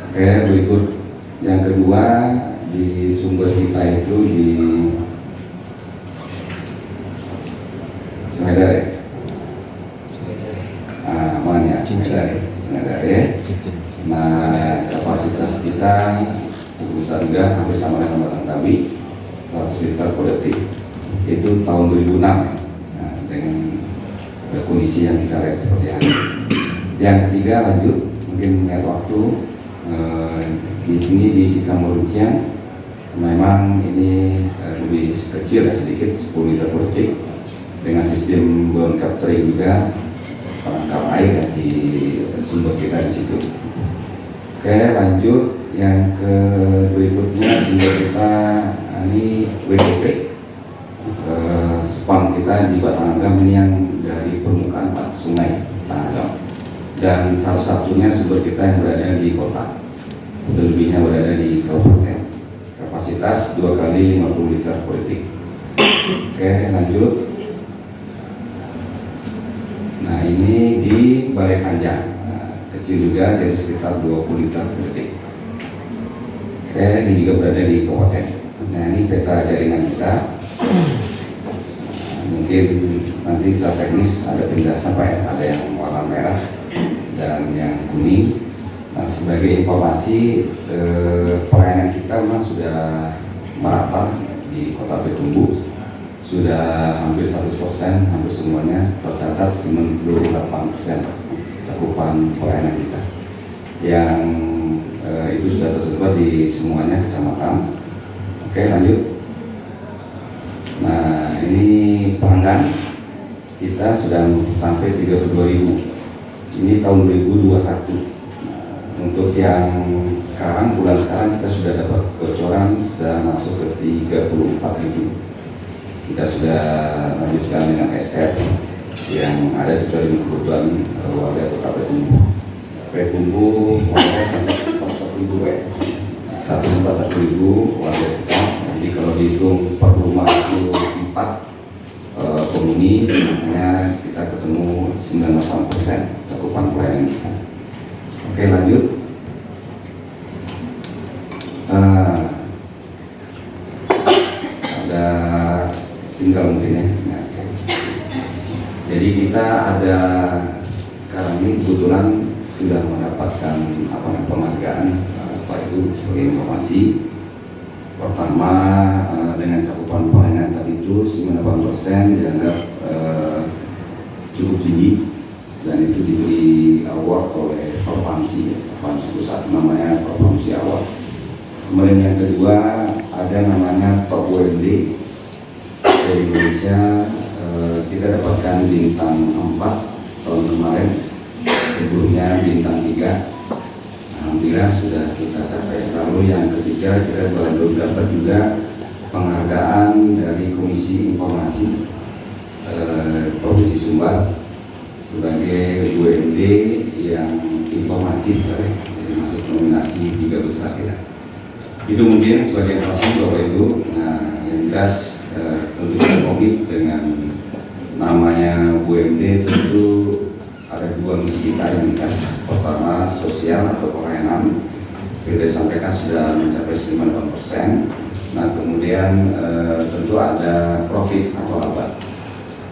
Oke, berikut yang kedua di sumber kita itu di Sengedare. Mana ya? Sengedare. Nah, kapasitas kita cukup besar juga, hampir sama dengan Batang Tabi, 150 liter per detik. Itu tahun 2006 ya. Nah, dengan kondisi yang kita lihat seperti ini. Yang ketiga lanjut, mungkin melihat waktu, ini di Sikamurucian memang ini lebih kecil ya, sedikit 10 liter per detik dengan sistem bone capturing juga, penangkap air ya, di sumber kita di situ. Oke, lanjut yang ke berikutnya sumber kita ini WTP. Spam kita di Batangan ini yang dari permukaan sungai Tanagam, dan satu-satunya sumber kita yang berada di kota, selebihnya berada di kabupaten. Kapasitas 2 kali 50 liter per detik. Oke, lanjut. Nah, ini di Balai Panjang, kecil juga, jadi sekitar 20 liter per detik. Oke, ini juga berada di kabupaten. Nah, ini peta jaringan kita. Mungkin nanti secara teknis ada penjelasan Pak ya, ada yang warna merah dan yang kuning. Nah, sebagai informasi, pelayanan kita memang sudah merata di Kota Betumbu, sudah hampir 100%, hampir semuanya tercatat 98% cakupan pelayanan kita, yang itu sudah tersebar di semuanya kecamatan. Oke, lanjut. Nah, ini pelanggan kita sudah sampai 32.000. Ini tahun 2021. Untuk yang sekarang, bulan sekarang kita sudah dapat bocoran, sudah masuk ke 34.000. Kita sudah lanjutkan dengan SR yang ada sesuai dengan kebutuhan warga Kota Betumbu. Betumbu warga sampai 41.000 ya. 141.000 warga kita. Jadi kalau dihitung per rumah itu 4 penghuni, makanya kita ketemu 98% cakupan pelayanan kita. Oke, lanjut. Ada tinggal mungkin ya. Nah, okay. Jadi kita ada sekarang ini kebetulan sudah mendapatkan penghargaan Pak Ibu sebagai informasi. Pertama, dengan cakupan pelayanan tadi itu 98% dianggap cukup tinggi, dan itu diberi award oleh Propamsi pusat, namanya Propamsi Award. Kemudian yang kedua ada namanya Top UMD dari Indonesia, kita dapatkan bintang 4 tahun kemarin, sebelumnya bintang 3. Alhamdulillah sudah kita capai. Lalu yang ketiga kita baru dapat juga penghargaan dari Komisi Informasi Provinsi Sumbar sebagai UMD yang informatif, jadi masuk nominasi 3 besar kita. Itu mungkin sebagai informasi Bapak Ibu. Nah, yang jelas tentu kita komit dengan namanya UMD, tentu ada 2 misi kita yang jelas. Pertama, sosial atau pelayanan, kita sampaikan sudah mencapai 98%. Nah, kemudian tentu ada profit atau laba.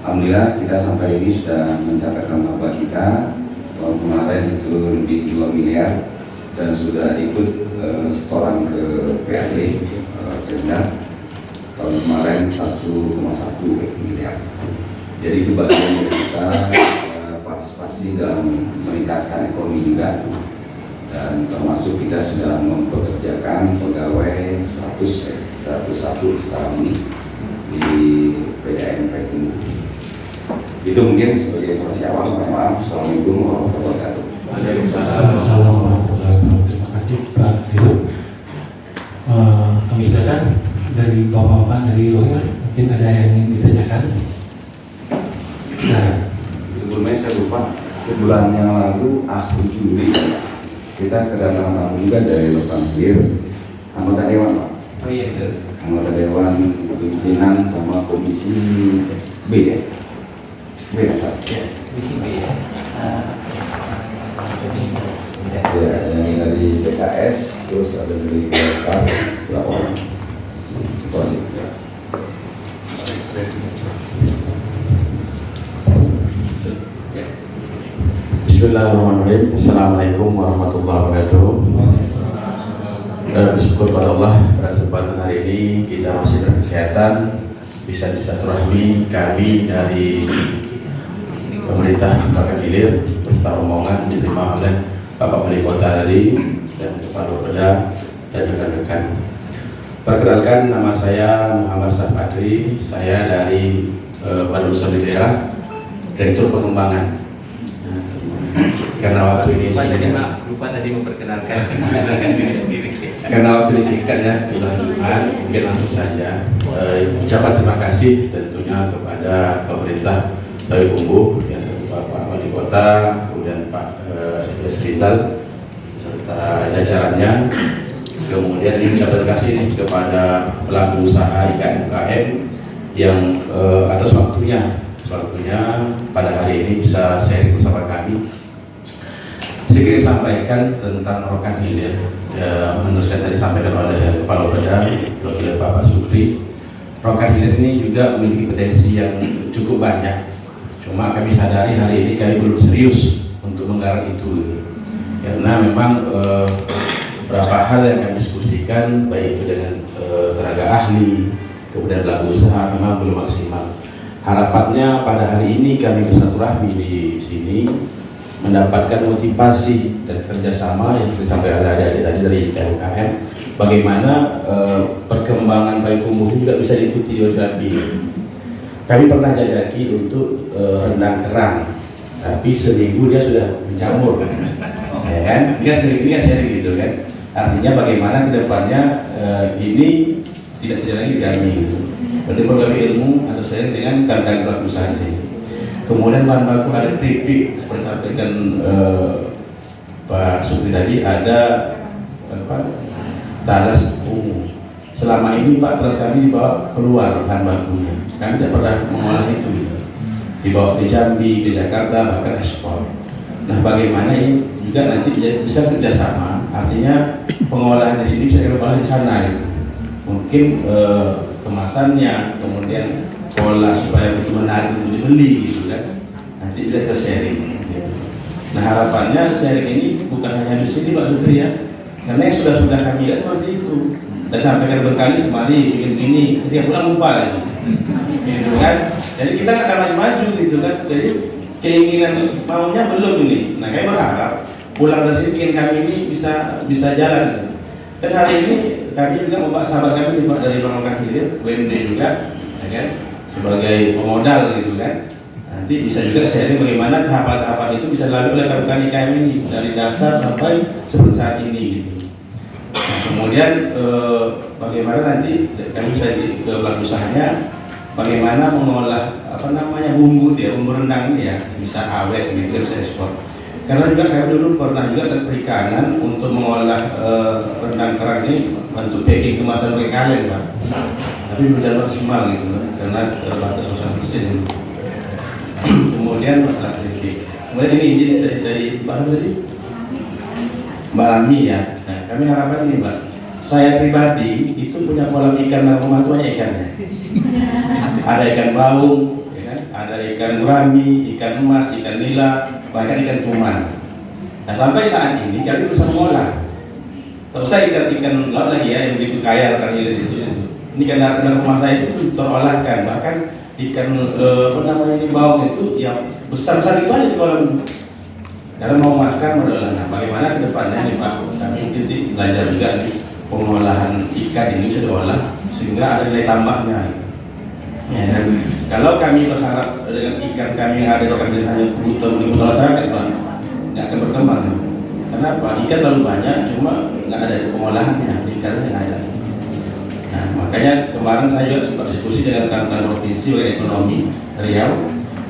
Alhamdulillah kita sampai ini sudah mencatatkan laba kita tahun kemarin itu lebih 2 miliar, dan sudah ikut setoran ke PAD Pemda tahun kemarin 1,1 miliar. Jadi itu bagian dari kita partisipasi dalam meningkatkan ekonomi juga, dan termasuk kita sudah mempekerjakan pegawai 101 sekarang ini di PDAM Betumbu. Itu mungkin sebagai informasi awal. Mohon maaf. Assalamualaikum warahmatullahi wabarakatuh. Waalaikumsalam warahmatullahi wabarakatuh. Terima kasih Pak Dirut. Kami silakan dari Bapak-bapak dari Rohil, mungkin ada yang ingin ditanyakan. Nah, Sebelumnya saya lupa, sebulan yang lalu akhir Juli kita kedatangan tamu juga dari Lokanwil, anggota dewan Pak. Oh iya betul. Anggota dewan pimpinan sama komisi B ya. B ya Pak. Ya, di sini ya. Ya, yang dari PKS, terus ada dari Golkar, berapa orang? Itu aja. Bismillahirrahmanirrahim. Assalamualaikum warahmatullahi wabarakatuh. Bersyukur pada Allah pada kesempatan hari ini kita masih Kesehatan bisa silaturahmi kami dari pemerintah Kabupaten Hilir beserta rombongan diterima oleh Bapak Wali Kota tadi dan Kepala Bapeda dan rekan-rekan. Perkenalkan, nama saya Muhammad Safadri, saya dari Badan Usaha di Daerah, Direktur Pengembangan. Karena waktu ini lupa tadi memperkenalkan diri sendiri. Karena waktu ini singkat ya, mungkin langsung saja ucapan terima kasih tentunya kepada pemerintah Payakumbuh, ya, Bapak Wali Kota, kemudian Pak Rizal serta jajarannya. Kemudian ini ucapan terima kasih kepada pelaku usaha UKM yang atas waktunya pada hari ini bisa sharing bersama kami. Saya ingin sampaikan tentang Rokan Hilir. Meneruskan tadi sampaikan oleh Kepala Bapeda, oleh Bapak Sukri. Rokan Hilir ini juga memiliki potensi yang cukup banyak. Cuma kami sadari hari ini kami belum serius untuk menggarap itu. Karena memang beberapa hal yang kami diskusikan, baik itu dengan tenaga ahli, kemudian pelaku usaha, memang belum maksimal. Harapannya pada hari ini kami bersilaturahmi di sini mendapatkan motivasi dan kerjasama yang disampaikan oleh adik-adik tadi dari UKM, bagaimana perkembangan Payakumbuh juga bisa diikuti di Jambi. Kami pernah jajaki untuk rendang kerang, tapi seminggu dia sudah menjamur, ya kan? Dia sering gitu kan. Artinya bagaimana kedepannya ini tidak terjadi lagi di kami. Gitu. Berarti berbagi ilmu atau sharing dengan rekan-rekan pelaku usaha di sini. Kemudian bahan baku ada keripik, seperti sampaikan Pak Sukri tadi, ada talas ungu. Selama ini Pak talas kami dibawa keluar bahan bakunya, kami tidak pernah mengolah itu, dibawa ke Jambi, ke Jakarta, bahkan ekspor. Nah, bagaimana ini juga nanti bisa kerjasama, artinya pengolahan di sini bisa diolah di sana gitu. Mungkin kemasannya, kemudian pola supaya betul menarik untuk dibeli gitu kan, nanti kita sharing gitu. Nah, harapannya sharing ini bukan hanya di sini Pak Sukri ya, karena yang sudah kami lihat seperti itu. Saya sampaikan berkali sekali bikin gini, ketika pulang lupa lagi gitu kan. Jadi kita nggak akan maju gitu kan. Jadi keinginan maunya belum ini. Nah, kami berharap pulang dari sini bikin kami ini bisa jalan. Dan hari ini kami juga membawa sahabat kami dari Bang Rokan Hilir, BMD juga, ya kan, sebagai pemodal gitu kan. Nanti bisa juga sharing bagaimana tahapan-tahapan itu bisa dilalui oleh rekan-rekan kami ini dari dasar sampai seperti saat ini gitu. Nah, kemudian bagaimana nanti kami bisa ke pelaku usahanya, bagaimana mengolah bumbu rendang ini ya bisa awet gitu, bisa ekspor. Karena juga kami dulu pernah juga ada perikanan untuk mengolah rendang kerang ini untuk packing kemasan perikanan Pak. Tapi berjalan maksimal gitu karena terbatas usaha mesin. Kemudian masalah kritik. Kemudian ini izin dari Mbak tadi, Mbak Rami ya. Nah, kami harapkan ini Mbak. Saya pribadi itu punya kolam ikan dalam rumah tuanya ikannya. Ada ikan baung, ya kan? Ada ikan gurami, ikan emas, ikan nila, bahkan ikan tuman. Nah, sampai saat ini kami bisa mengolah. Tak usah ikan laut lagi ya yang begitu kaya rekan hilir itu. Ini kan dalam rumah saya itu terolahkan, bahkan ikan ini bawang itu yang besar-besar itu aja di kolam. Karena mau makan adalah bagaimana ke depannya nih Pak. Kami mungkin belajar juga pengolahan ikan ini bisa diolah sehingga ada nilai tambahnya. Ya, dan kalau kami berharap dengan ikan kami yang ada di lokasi hanya untuk masyarakat Pak, nggak akan berkembang. Kenapa? Ikan terlalu banyak, cuma nggak ada pengolahannya, ikannya nggak ada. Nah, makanya kemarin saya juga sempat diskusi dengan rekan-rekan provinsi oleh ekonomi Riau.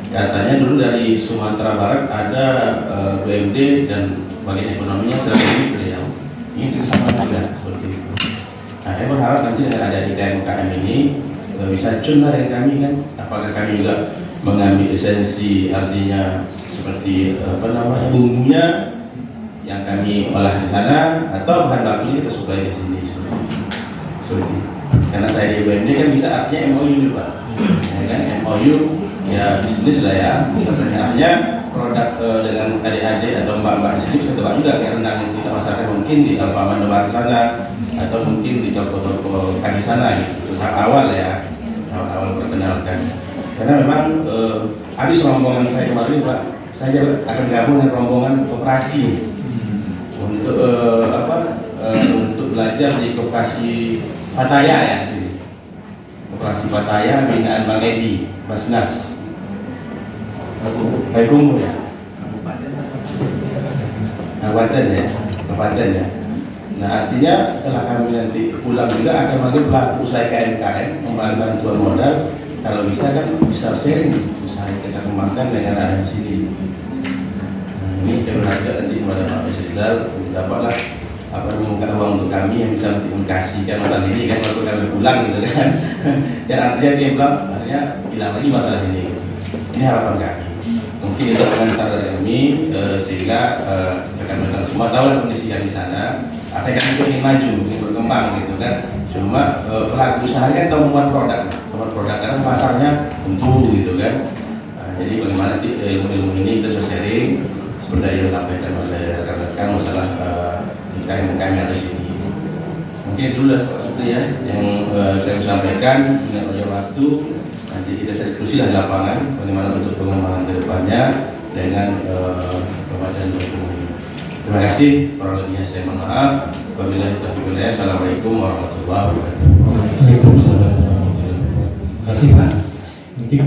Katanya dulu dari Sumatera Barat ada BMD dan bagian ekonominya sedang di Riau. Ini sama juga seperti itu. Nah, saya berharap nanti dengan ada di UKM ini bisa cun dari kami kan. Apakah kami juga mengambil esensi, artinya seperti bumbunya yang kami olah di sana atau bahan bakunya kita suplai di sini seperti karena saya di BMD kan bisa artinya MOU Pak, ya kan, MOU ya bisnis lah ya, sebenarnya produk dengan adik-adik atau mbak-mbak di sini bisa tebak juga kayak rendang yang kita masarkan mungkin di Alfamart Demak sana atau mungkin di toko-toko kami sana gitu, awal ya, awal perkenalkan. Karena memang habis rombongan saya kemarin Pak, saya akan gabung dengan rombongan koperasi untuk untuk belajar di koperasi Pattaya ya sini. Koperasi Pattaya binaan Bang Edi, Basnas. Baikung ya. Kabupaten ya. Nah artinya setelah kami nanti pulang juga akan manggil pelaku usaha KMKM memberi bantuan modal, kalau bisa kan bisa sharing usaha yang kita kembangkan dengan ada di sini. Nah, ini kami ajak nanti kepada Pak Rizal dapatlah membuka ruang untuk kami yang bisa mengkasihkan masalah ini kan waktu kami pulang gitu kan. Dan artinya dia bilang artinya hilang lagi masalah ini. Ini harapan kami. Mungkin itu komentar dari kami sehingga rekan-rekan semua tahu kondisi yang di sana. Apa yang kami ingin maju, ingin berkembang gitu kan. Cuma pelaku usaha kan tahu membuat produk karena pasarnya tentu gitu kan. Jadi bagaimana ilmu-ilmu ini kita bisa sharing seperti yang disampaikan oleh rekan-rekan masalah kami ada di sini. Mungkin itu dulu ya yang saya sampaikan dengan ujung waktu. Nanti kita cari diskusi di lapangan bagaimana untuk pengembangan ke depannya dengan Kabupaten Belitung. Terima kasih. Kurang lebihnya saya mohon maaf. Wabillahi taufiq wal hidayah. Assalamualaikum warahmatullahi wabarakatuh. Waalaikumsalam warahmatullahi wabarakatuh. Terima kasih Pak. Mungkin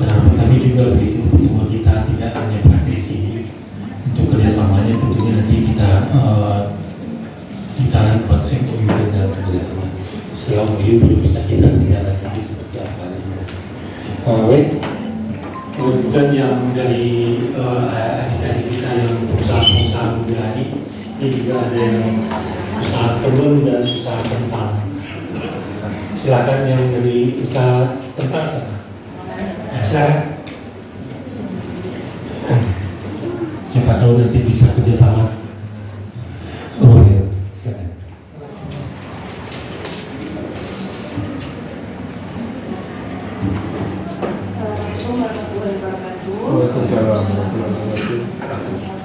harapan kami juga begitu pertemuan kita tidak hanya praktik di sini. Untuk kerjasamanya tentunya nanti kita buat MOU dan kerjasama. Setelah MOU baru bisa kita lihat nanti seperti apa. Baik. Kemudian yang dari adik-adik kita yang pengusaha muda ini juga ada yang usaha telur dan usaha kentang. Silakan yang dari usaha kentang. Silakan. Siapa tahu nanti bisa kerjasama. Oh ya, silakan. Assalamualaikum warahmatullahi wabarakatuh. Waalaikumsalam warahmatullahi wabarakatuh.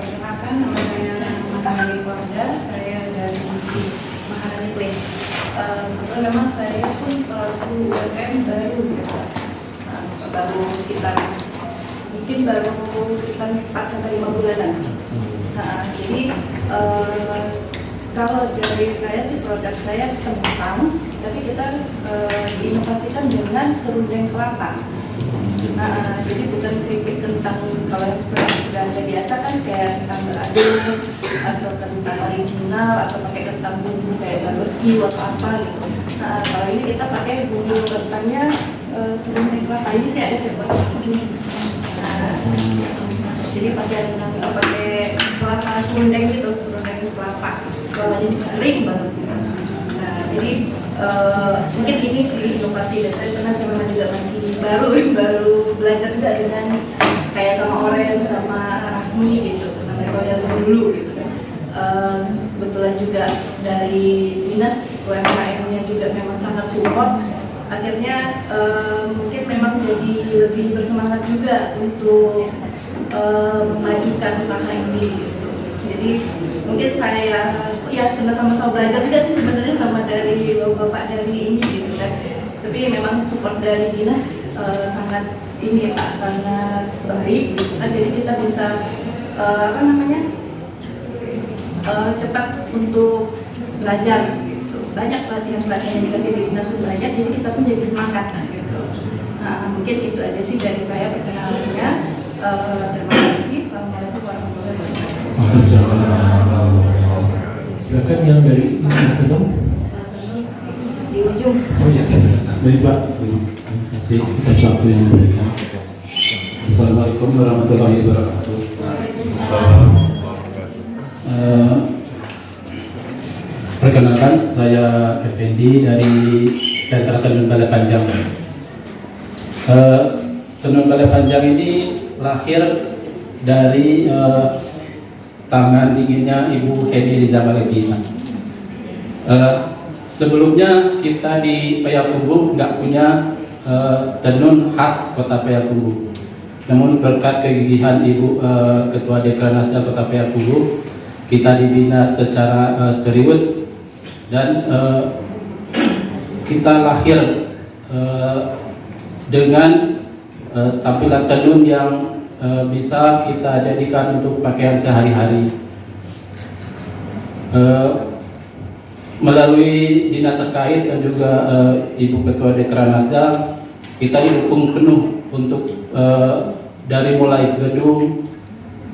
Perkenalkan, nama saya Makanani Keluarga. Saya dari Makanani Place. Kebetulan memang saya pun pelaku UMKM baru, baru sekitar 4-5 bulanan. Jadi kalau dari saya sih produk saya kentang, tapi kita diinovasikan dengan serundeng kelapa. Jadi bukan keripik kentang kalau yang seperti sudah ada biasa kan kayak kentang beradu atau kentang original atau pakai kentang bumbu kayak barbecue atau apa gitu. Kalau ini kita pakai bumbu kentangnya serundeng kelapa. Ini sih ada saya buat ini. Jadi pakai kelapa serundeng gitu, serundeng kelapa. Kalau ini kering banget. Jadi mungkin ini sih inovasi dan saya memang juga masih baru belajar juga dengan kayak sama Oren sama Rahmi gitu, namanya kalau dulu gitu kan. Kebetulan juga dari dinas UMKM-nya juga memang sangat support. Akhirnya mungkin memang jadi lebih bersemangat juga untuk memajukan usaha ini gitu. Jadi mungkin saya ya kena sama-sama belajar juga sih sebenarnya sama dari bapak dari ini gitu kan. Tapi memang support dari dinas sangat ini Pak, sangat baik gitu kan. Jadi kita bisa cepat untuk belajar gitu. Banyak pelatihan-pelatihan yang dikasih di dinas untuk belajar, jadi kita pun jadi semangat gitu. Mungkin itu aja sih dari saya perkenalannya. Terima kasih. Assalamualaikum warahmatullahi wabarakatuh. Silakan yang dari Tenung. Di ujung. Oh iya, baik Pak. Terima kasih atas waktu yang diberikan. Assalamualaikum warahmatullahi wabarakatuh. Perkenalkan, saya Effendi dari Sentra Tenun Balai Panjang. Tenun Balai Panjang ini lahir dari tangan dinginnya Ibu Heni Riza Malebina. Sebelumnya kita di Payakumbuh nggak punya tenun khas Kota Payakumbuh. Namun berkat kegigihan Ibu Ketua Dekranasda Kota Payakumbuh, kita dibina secara serius dan kita lahir dengan tampilan tenun yang bisa kita jadikan untuk pakaian sehari-hari. Melalui dinas terkait dan juga Ibu Ketua Dekranasda, kita didukung penuh untuk dari mulai gedung,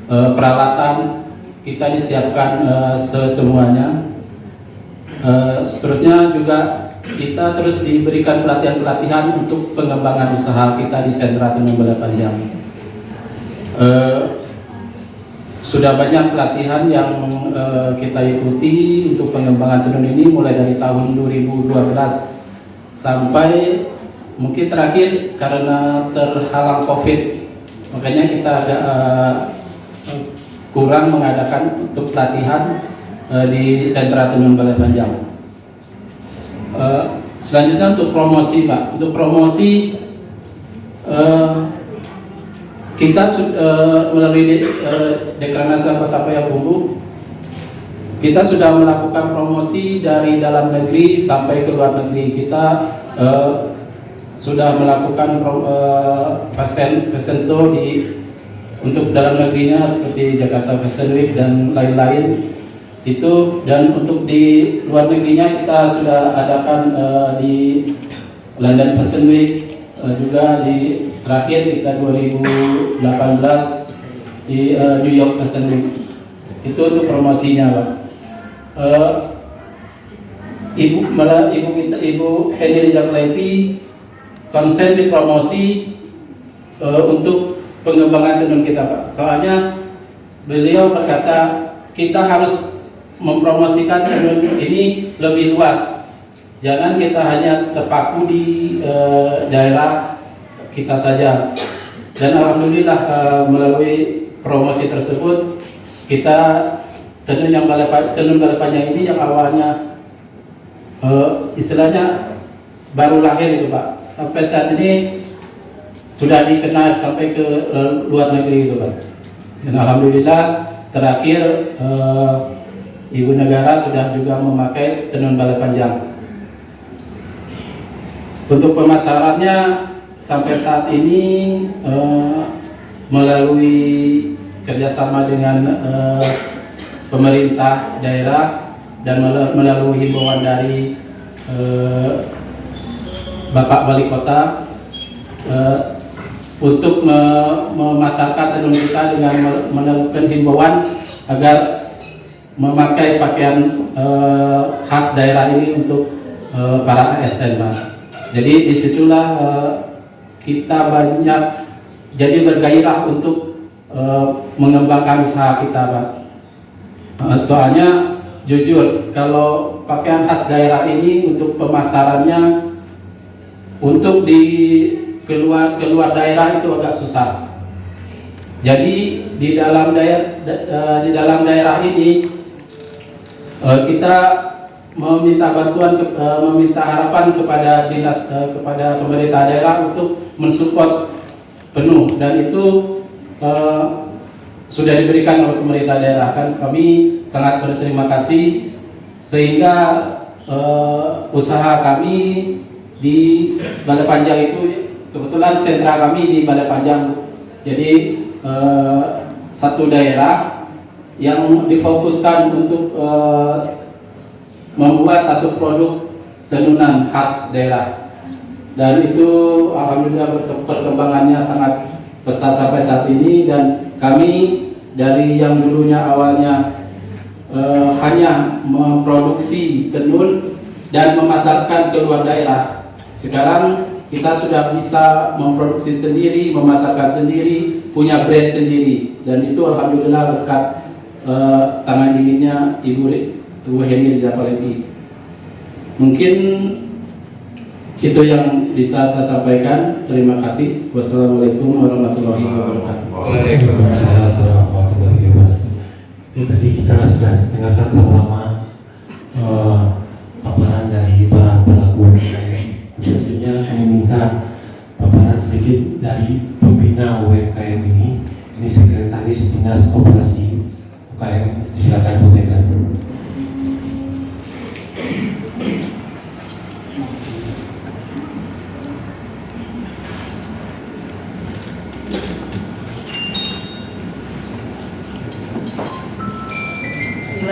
peralatan kita disiapkan semuanya. Seterusnya juga kita terus diberikan pelatihan-pelatihan untuk pengembangan usaha kita di Sentra Tenun Balai Panjang. Sudah banyak pelatihan yang kita ikuti untuk pengembangan tenun ini mulai dari tahun 2012 sampai mungkin terakhir karena terhalang COVID, makanya kita agak kurang mengadakan untuk pelatihan di Sentra Tenun Balai Panjang. Selanjutnya untuk promosi, Pak. Untuk promosi kita melalui Dekranasda Kota Payakumbuh, kita sudah melakukan promosi dari dalam negeri sampai ke luar negeri. Kita sudah melakukan fashion show untuk dalam negerinya seperti Jakarta Fashion Week dan lain-lain itu, dan untuk di luar negerinya kita sudah adakan di London Fashion Week, juga di terakhir kita 2018 di New York Fashion Week. Itu untuk promosinya, Pak. Ibu Henry Jakleti konsen di promosi untuk pengembangan tenun kita, Pak. Soalnya beliau berkata kita harus mempromosikan tenun ini lebih luas. Jangan kita hanya terpaku di daerah kita saja. Dan alhamdulillah melalui promosi tersebut kita tenun Balai Panjang ini yang awalnya istilahnya baru lahir itu, Pak, sampai saat ini sudah dikenal sampai ke luar negeri itu, Pak. Dan alhamdulillah terakhir Ibu Negara sudah juga memakai tenun Balai Panjang. Untuk pemasarannya sampai saat ini melalui kerjasama dengan pemerintah daerah dan melalui himbauan dari Bapak Wali Kota untuk memasarkan tenun kita dengan melakukan himbauan agar memakai pakaian khas daerah ini untuk para ASN, Pak. Jadi disitulah kita banyak jadi bergairah untuk mengembangkan usaha kita, Pak. Soalnya jujur kalau pakaian khas daerah ini untuk pemasarannya untuk keluar daerah itu agak susah. Jadi di dalam daerah ini kita meminta bantuan, meminta harapan kepada dinas, kepada pemerintah daerah untuk mensupport penuh, dan itu sudah diberikan oleh pemerintah daerah. Kan kami sangat berterima kasih sehingga usaha kami di Balai Panjang itu kebetulan sentra kami di Balai Panjang, jadi satu daerah yang difokuskan untuk membuat satu produk tenunan khas daerah, dan itu alhamdulillah perkembangannya sangat pesat sampai saat ini. Dan kami dari yang dulunya awalnya hanya memproduksi tenun dan memasarkan ke luar daerah, sekarang kita sudah bisa memproduksi sendiri, memasarkan sendiri, punya brand sendiri, dan itu alhamdulillah berkat tangan dinginnya Ibu Henry Jakleti. Mungkin itu yang bisa saya sampaikan. Terima kasih. Wassalamualaikum warahmatullahi wabarakatuh. Waalaikumsalam warahmatullahi wabarakatuh. Itu tadi kita sudah dengarkan sama-sama paparan dari para pelaku UMKM. Selanjutnya kami minta paparan sedikit dari pembina UMKM ini. Ini Sekretaris Dinas Koperasi UKM. Silakan Bu Mega.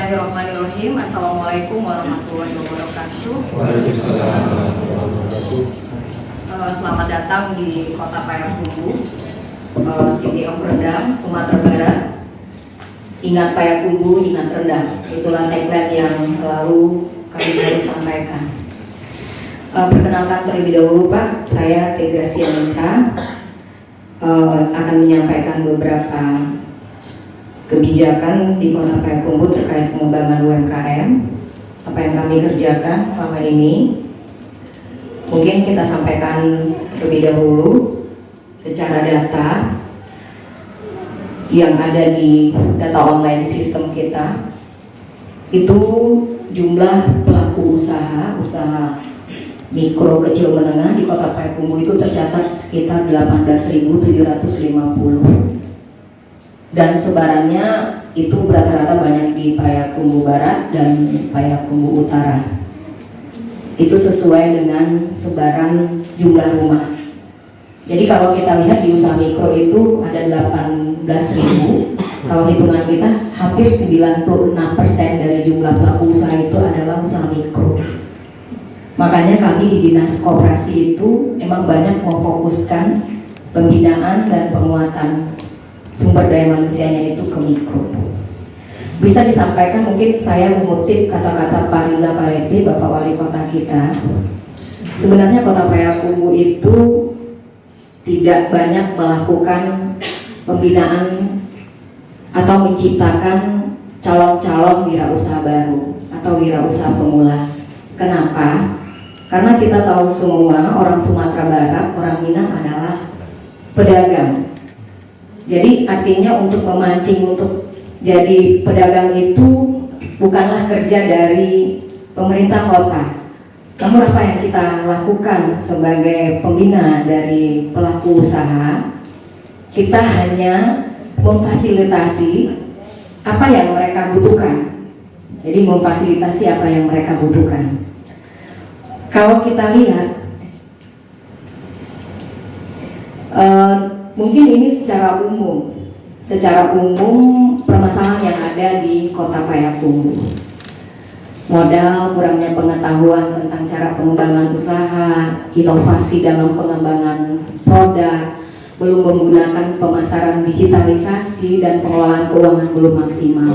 Bismillahirrahmanirrahim. Assalamualaikum warahmatullahi wabarakatuh. Selamat datang di Kota Payakumbuh, City of Rendang, Sumatera Barat. Ingat Payakumbuh, ingat rendang. Itulah tagline yang selalu kami harus sampaikan. Perkenalkan terlebih dahulu Pak, saya Tegrasi Anita akan menyampaikan beberapa kebijakan di Kota Payakumbuh terkait pengembangan UMKM, apa yang kami kerjakan selama ini. Mungkin kita sampaikan terlebih dahulu secara data yang ada di data online sistem kita. Itu jumlah pelaku usaha mikro, kecil, menengah di Kota Payakumbuh itu tercatat sekitar 18.750. Dan sebarannya itu rata-rata banyak di Payakumbuh Barat dan Payakumbuh Utara. Itu sesuai dengan sebaran jumlah rumah. Jadi kalau kita lihat di usaha mikro itu ada 18.000. Kalau hitungan kita hampir 96% dari jumlah pelaku usaha itu adalah usaha mikro. Makanya kami di Dinas Koperasi itu emang banyak memfokuskan pembinaan dan penguatan sumber daya manusianya itu ke mikro. Bisa disampaikan, mungkin saya mengutip kata-kata Pak Riza Paletti, Bapak Wali Kota kita. Sebenarnya Kota Payakumbuh itu tidak banyak melakukan pembinaan atau menciptakan calon-calon wirausaha baru atau wirausaha pemula. Kenapa? Karena kita tahu semua orang Sumatera Barat, orang Minang adalah pedagang. Jadi artinya untuk memancing untuk jadi pedagang itu bukanlah kerja dari pemerintah kota. Namun apa yang kita lakukan sebagai pembina dari pelaku usaha, kita hanya memfasilitasi apa yang mereka butuhkan. Jadi memfasilitasi apa yang mereka butuhkan. Kalau kita lihat mungkin ini secara umum permasalahan yang ada di Kota Payakumbuh. Modal, kurangnya pengetahuan tentang cara pengembangan usaha, inovasi dalam pengembangan produk, belum menggunakan pemasaran digitalisasi, dan pengelolaan keuangan belum maksimal.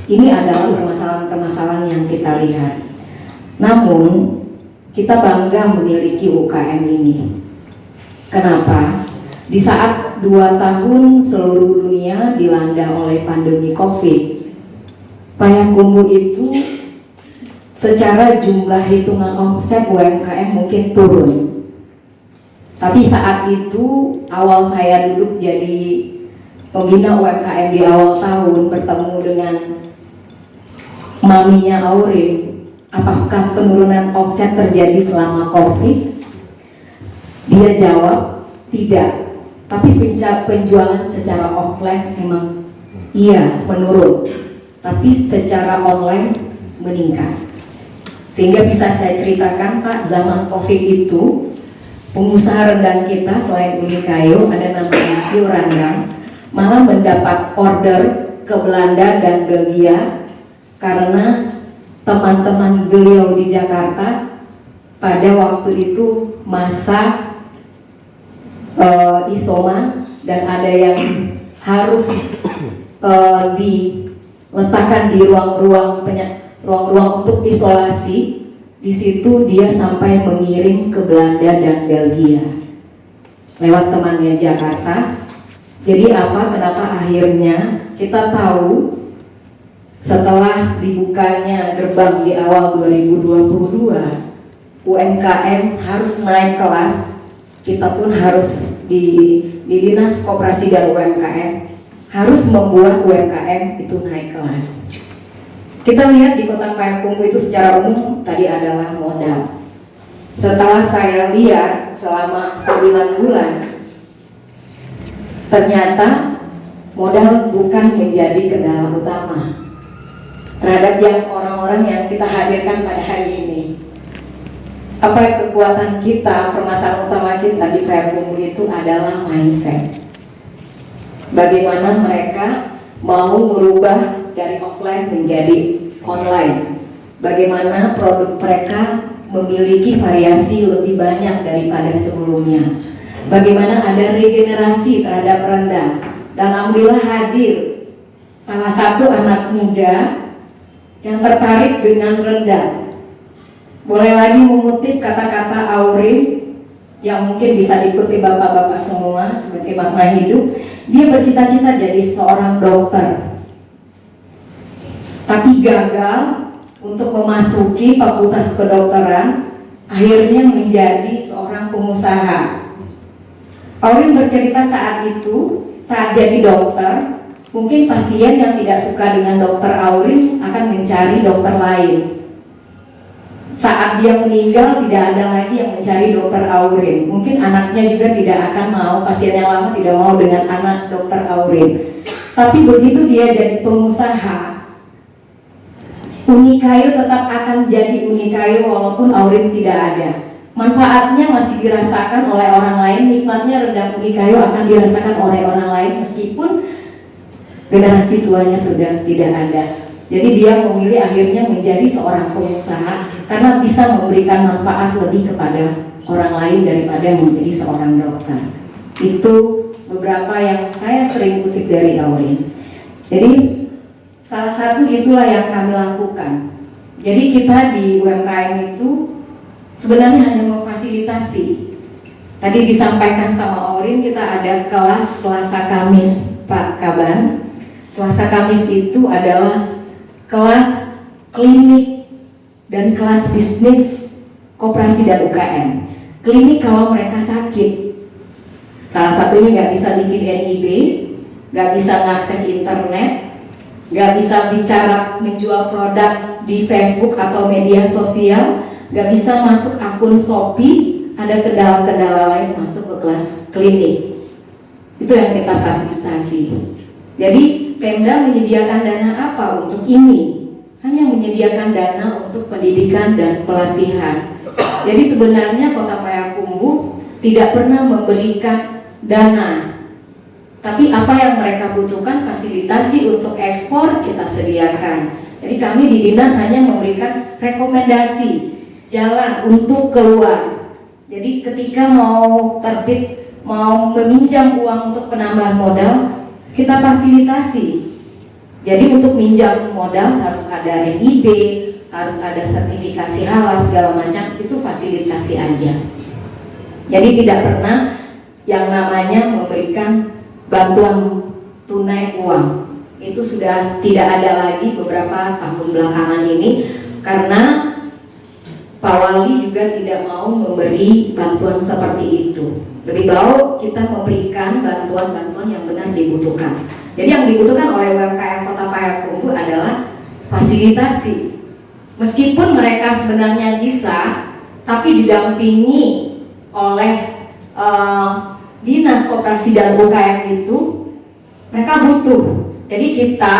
Ini adalah permasalahan-permasalahan yang kita lihat. Namun, kita bangga memiliki UKM ini. Kenapa? Di saat 2 tahun seluruh dunia dilanda oleh pandemi COVID, Payakumbuh itu secara jumlah hitungan omset UMKM mungkin turun. Tapi saat itu awal saya duduk jadi pembina UMKM di awal tahun, bertemu dengan maminya Aurin, apakah penurunan omset terjadi selama COVID? Dia jawab, tidak. Tapi penjualan secara offline memang iya menurun, tapi secara online meningkat. Sehingga bisa saya ceritakan Pak, zaman COVID itu pengusaha rendang kita selain Unikayo ada namanya Kio Rendang malah mendapat order ke Belanda dan Belgia karena teman-teman beliau di Jakarta pada waktu itu masa isoman dan ada yang harus diletakkan di ruang-ruang untuk isolasi. Di situ dia sampai mengirim ke Belanda dan Belgia lewat temannya Jakarta. Jadi kenapa akhirnya kita tahu setelah dibukanya gerbang di awal 2022 UMKM harus naik kelas. Kita pun harus di Dinas Koperasi dan UMKM harus membuat UMKM itu naik kelas. Kita lihat di Kota Payakumbuh itu secara umum tadi adalah modal. Setelah saya lihat selama 9 bulan, ternyata modal bukan menjadi kendala utama terhadap yang orang-orang yang kita hadirkan pada hari ini. Apa kekuatan kita, permasalahan utama kita di Payakumbuh itu adalah mindset. Bagaimana mereka mau merubah dari offline menjadi online. Bagaimana produk mereka memiliki variasi lebih banyak daripada sebelumnya. Bagaimana ada regenerasi terhadap rendang. Dan alhamdulillah hadir salah satu anak muda yang tertarik dengan rendang. Boleh lagi mengutip kata-kata Aurin yang mungkin bisa diikuti bapak-bapak semua sebagai makna hidup. Dia bercita-cita jadi seorang dokter, tapi gagal untuk memasuki fakultas kedokteran, akhirnya menjadi seorang pengusaha. Aurin bercerita saat itu, saat jadi dokter, mungkin pasien yang tidak suka dengan dokter Aurin akan mencari dokter lain. Saat dia meninggal, tidak ada lagi yang mencari dokter Aurin. Mungkin anaknya juga tidak akan mau, pasien yang lama tidak mau dengan anak dokter Aurin. Tapi begitu dia jadi pengusaha, Unikayo tetap akan jadi Unikayo walaupun Aurin tidak ada. Manfaatnya masih dirasakan oleh orang lain, nikmatnya rendang Unikayo akan dirasakan oleh orang lain meskipun generasi tuanya sudah tidak ada. Jadi dia memilih akhirnya menjadi seorang pengusaha karena bisa memberikan manfaat lebih kepada orang lain daripada menjadi seorang dokter. Itu beberapa yang saya sering kutip dari Aurin. Jadi salah satu itulah yang kami lakukan. Jadi kita di UMKM itu sebenarnya hanya memfasilitasi. Tadi disampaikan sama Aurin, kita ada kelas Selasa Kamis, Pak Kaban. Selasa Kamis itu adalah kelas klinik dan kelas bisnis koperasi dan UKM. Klinik kalau mereka sakit, salah satunya nggak bisa bikin NIB, nggak bisa mengakses internet, nggak bisa bicara menjual produk di Facebook atau media sosial, nggak bisa masuk akun Shopee, ada kendala-kendala lain masuk ke kelas klinik. Itu yang kita fasilitasi. Jadi Pemda menyediakan dana apa untuk ini? Hanya menyediakan dana untuk pendidikan dan pelatihan. Jadi sebenarnya Kota Payakumbuh tidak pernah memberikan dana, tapi apa yang mereka butuhkan fasilitasi untuk ekspor kita sediakan. Jadi kami di dinas hanya memberikan rekomendasi jalan untuk keluar. Jadi ketika mau terbit, mau meminjam uang untuk penambahan modal, kita fasilitasi. Jadi untuk minjam modal harus ada NIB, harus ada sertifikasi halal segala macam, itu fasilitasi aja. Jadi tidak pernah yang namanya memberikan bantuan tunai uang. Itu sudah tidak ada lagi beberapa tahun belakangan ini karena Pak Wali juga tidak mau memberi bantuan seperti itu. Lebih baik kita memberikan bantuan-bantuan yang benar dibutuhkan. Jadi yang dibutuhkan oleh UMKM Kota Payakumbuh adalah fasilitasi. Meskipun mereka sebenarnya bisa, tapi didampingi oleh Dinas Koperasi dan UKM itu, mereka butuh. Jadi kita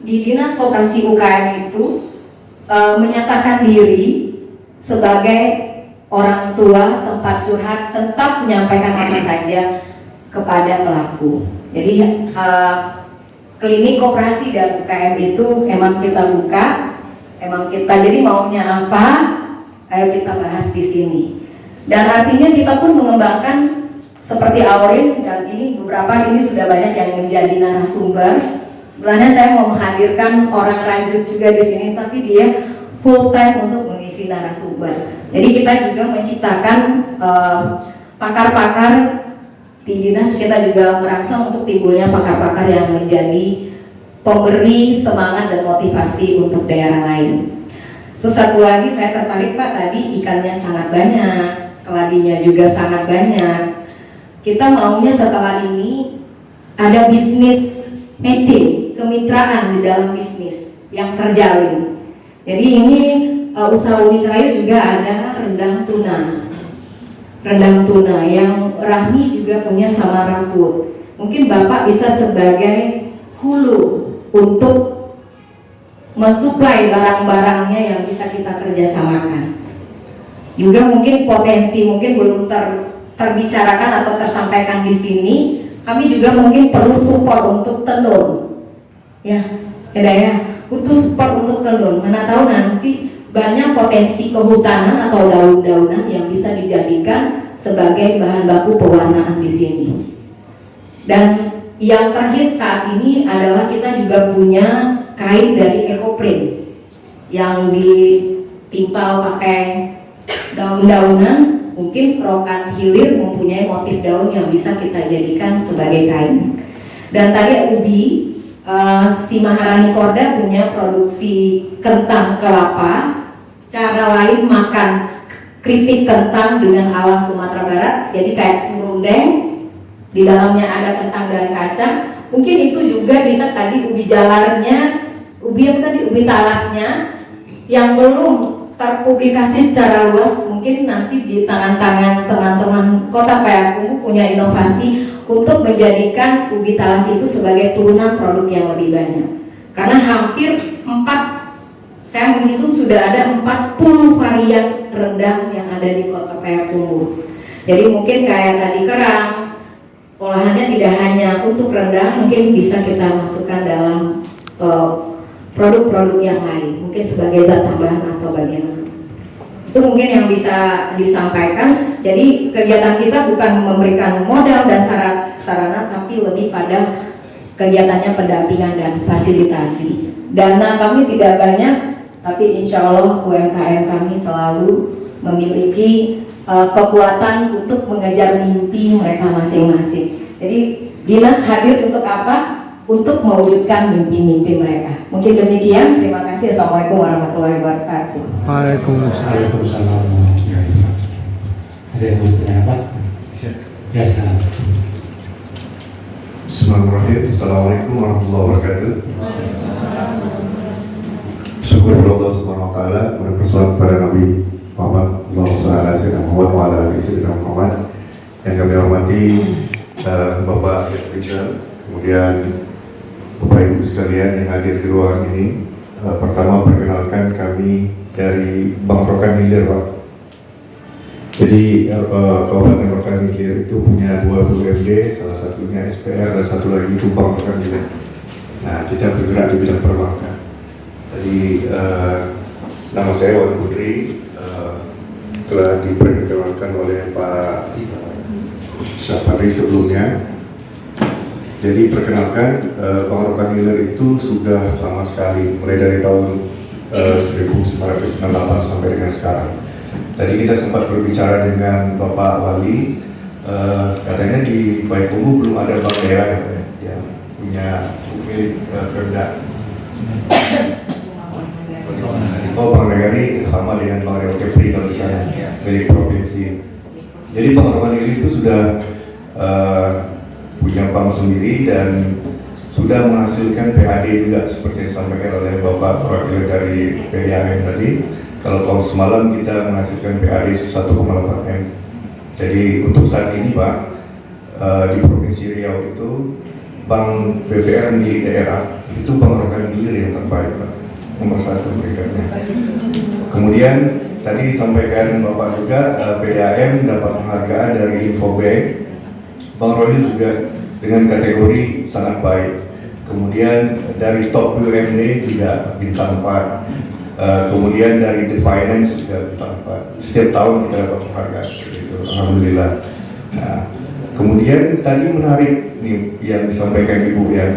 di Dinas Koperasi UKM itu menyatakan diri sebagai orang tua tempat curhat, tetap menyampaikan apa saja kepada pelaku. Jadi klinik koperasi dan UKM itu emang kita buka, emang kita jadi maunya apa, ayo kita bahas di sini. Dan artinya kita pun mengembangkan seperti Aurin, dan ini beberapa ini sudah banyak yang menjadi narasumber. Sebenarnya saya mau menghadirkan orang rajut juga di sini, tapi dia full time untuk mengisi narasumber. Jadi kita juga menciptakan pakar-pakar di dinas, kita juga merangsang untuk timbulnya pakar-pakar yang menjadi pemberi semangat dan motivasi untuk daerah lain. Terus satu lagi saya tertarik Pak, tadi ikannya sangat banyak, keladinya juga sangat banyak. Kita maunya setelah ini ada bisnis matching, kemitraan di dalam bisnis yang terjalin. Jadi ini usaha Unikayo juga ada rendang tuna yang Rahmi juga punya sama Rafut. Mungkin Bapak bisa sebagai hulu untuk mensuplai barang-barangnya yang bisa kita kerjasamakan. Juga mungkin potensi mungkin belum terbicarakan atau tersampaikan di sini. Kami juga mungkin perlu support untuk tenun. Ya, untuk spot untuk tenun. Mana tahu nanti banyak potensi kehutanan atau daun-daunan yang bisa dijadikan sebagai bahan baku pewarnaan di sini. Dan yang terhit saat ini adalah kita juga punya kain dari ekoprint yang ditimpal pakai daun-daunan. Mungkin rokan hilir mempunyai motif daun yang bisa kita jadikan sebagai kain. Dan tadi ubi, si Maharani Korda punya produksi kentang kelapa. Cara lain makan keripik kentang dengan ala Sumatera Barat, jadi kayak serundeng, di dalamnya ada kentang dan kacang. Mungkin itu juga bisa tadi ubi jalarnya, ubi talasnya yang belum terpublikasi secara luas. Mungkin nanti di tangan-tangan teman-teman Kota Payakumbuh punya inovasi untuk menjadikan ubi talas itu sebagai turunan produk yang lebih banyak. Karena hampir saya menghitung sudah ada 40 varian rendang yang ada di Kota Payakumbuh. Jadi mungkin kayak tadi kerang, olahannya tidak hanya untuk rendang, mungkin bisa kita masukkan dalam produk-produk yang lain, mungkin sebagai zat tambahan atau bagaimana. Itu mungkin yang bisa disampaikan. Jadi kegiatan kita bukan memberikan modal dan sarana, tapi lebih pada kegiatannya pendampingan dan fasilitasi. Dana kami tidak banyak, tapi insya Allah UMKM kami selalu memiliki kekuatan untuk mengejar mimpi mereka masing-masing. Jadi dinas hadir untuk apa? Untuk mewujudkan mimpi-mimpi mereka. Mungkin demikian. Terima kasih. Assalamualaikum warahmatullahi wabarakatuh. Waalaikumsalam. Ada yang mau bertanya apa? Ya, sekarang. Bismillahirrahmanirrahim. Assalamualaikum warahmatullahi wabarakatuh. Syukur kepada Allah Subhanahu wa taala, berpersoalan kepada Nabi Muhammad Muhammad yang kami hormati Bapak Rizal, kemudian Bapak Ibu sekalian yang hadir di ruangan ini. Pertama perkenalkan kami dari Bank Rokan Hilir, Pak. Jadi Kabupaten Rokan Hilir itu punya 2 BUMD, salah satunya SPR dan satu lagi itu Bank Rokan Hilir. Nah, kita bergerak di bidang perbankan. Jadi nama saya Wan Putri, telah diperkenalkan oleh Pak Syafari sebelumnya. Jadi perkenalkan, Bank Rokan Hilir itu sudah lama sekali, mulai dari tahun 1998 sampai dengan sekarang. Tadi kita sempat berbicara dengan Bapak Wali, katanya di Payakumbuh belum ada bank daerah yang punya milik Pemda. Oh, Bank Negari sama dengan Bank Kepri kalau di sana, milik provinsi. Jadi Bank Rokan Hilir itu sudah punya bank sendiri dan sudah menghasilkan PAD juga seperti yang disampaikan oleh Bapak perwakilan dari PDAM tadi. Kalau tahun semalam kita menghasilkan PAD 1,8 M. Jadi untuk saat ini Pak, di Provinsi Riau itu bank BPR milik daerah itu Bank Rokan Hilir yang terbaik Pak, nomor 1 berikutnya. Kemudian tadi disampaikan Bapak juga PDAM dapat penghargaan dari Infobank. Bank Rohil juga dengan kategori sangat baik. Kemudian dari top BUMD juga bintang 4. Kemudian dari The Finance juga bintang 4. Setiap tahun kita dapat penghargaan gitu. Alhamdulillah. Nah, kemudian tadi menarik nih yang disampaikan Ibu ya.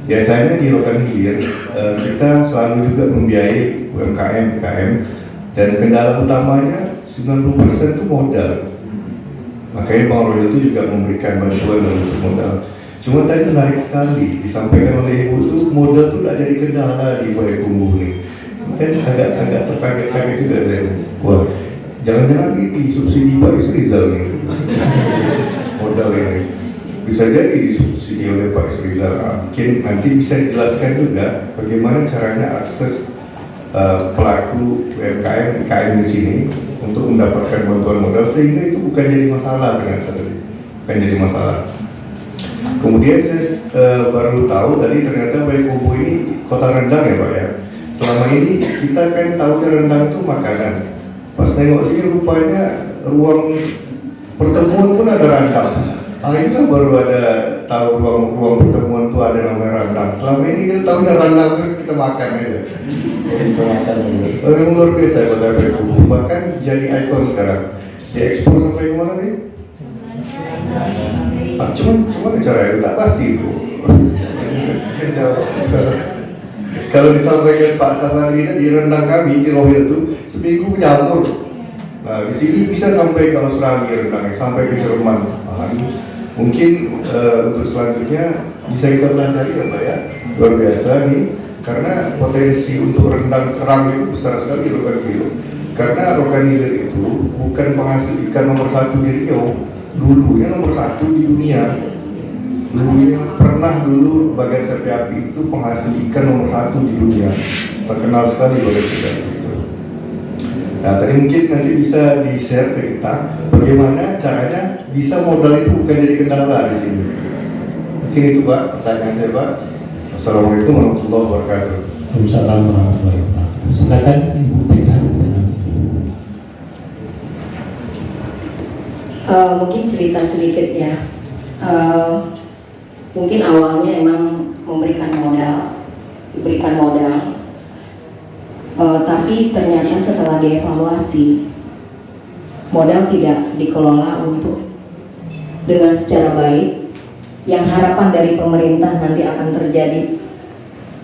Biasanya di Rokan Hilir kita selalu juga membiayai UMKM, dan kendala utamanya 90% itu modal. Makanya Bank Rohil itu juga memberikan bantuan untuk modal. Cuma tadi menarik sekali disampaikan oleh Ibu itu modal itu tidak jadi kendala di Payakumbuh nih. Kan agak terkaget-kaget juga saya. Wah, jangan-jangan ini subsidi Pak Isrizal nih. Modal ini bisa jadi disubsidi oleh Pak Isrizal. Mungkin nanti bisa dijelaskan juga bagaimana caranya akses pelaku UMKM di sini untuk mendapatkan bantuan modal sehingga itu bukan jadi masalah ternyata tadi, bukan jadi masalah. Kemudian saya baru tahu tadi ternyata Payakumbuh ini kota rendang ya Pak ya. Selama ini kita kan tahu rendang itu makanan. Pas nengok sini rupanya ruang pertemuan pun ada rendang. Inilah baru ada tahu ruang pertemuan itu ada namanya rendang. Selama ini kita tahu rendang itu kita makan aja. Kita makan aja. Memang luar biasa Kota Payakumbuh. Bahkan jadi ikon sekarang. Diekspor sampai kemana nih? Cuman cara itu tak pasti itu. Kalau disampaikan Pak Safari di rendang kami di Lohil itu seminggu jamur. Nah di sini bisa sampai ke Australia rendangnya, sampai ke Jerman. Mungkin untuk selanjutnya bisa kita pelajari ya Pak ya, luar biasa nih. Karena potensi untuk rendang kerang itu besar sekali Rokan Hilir. Karena Rokan Hilir itu bukan penghasil ikan nomor 1 di Riau, dulunya nomor 1 di dunia. Dulu bagian sapi api itu penghasil ikan nomor 1 di dunia, terkenal sekali bagian sapi api itu. Nah tadi mungkin nanti bisa di share ke kita bagaimana caranya bisa modal itu bukan jadi kendala di sini. Mungkin itu Pak pertanyaan saya Pak. Assalamualaikum warahmatullahi wabarakatuh. Waalaikumsalam warahmatullahi wabarakatuh. Silakan Ibu Pega. Mungkin cerita sedikit ya. Mungkin awalnya emang diberikan modal, tapi ternyata setelah dievaluasi modal tidak dikelola dengan secara baik. Yang harapan dari pemerintah nanti akan terjadi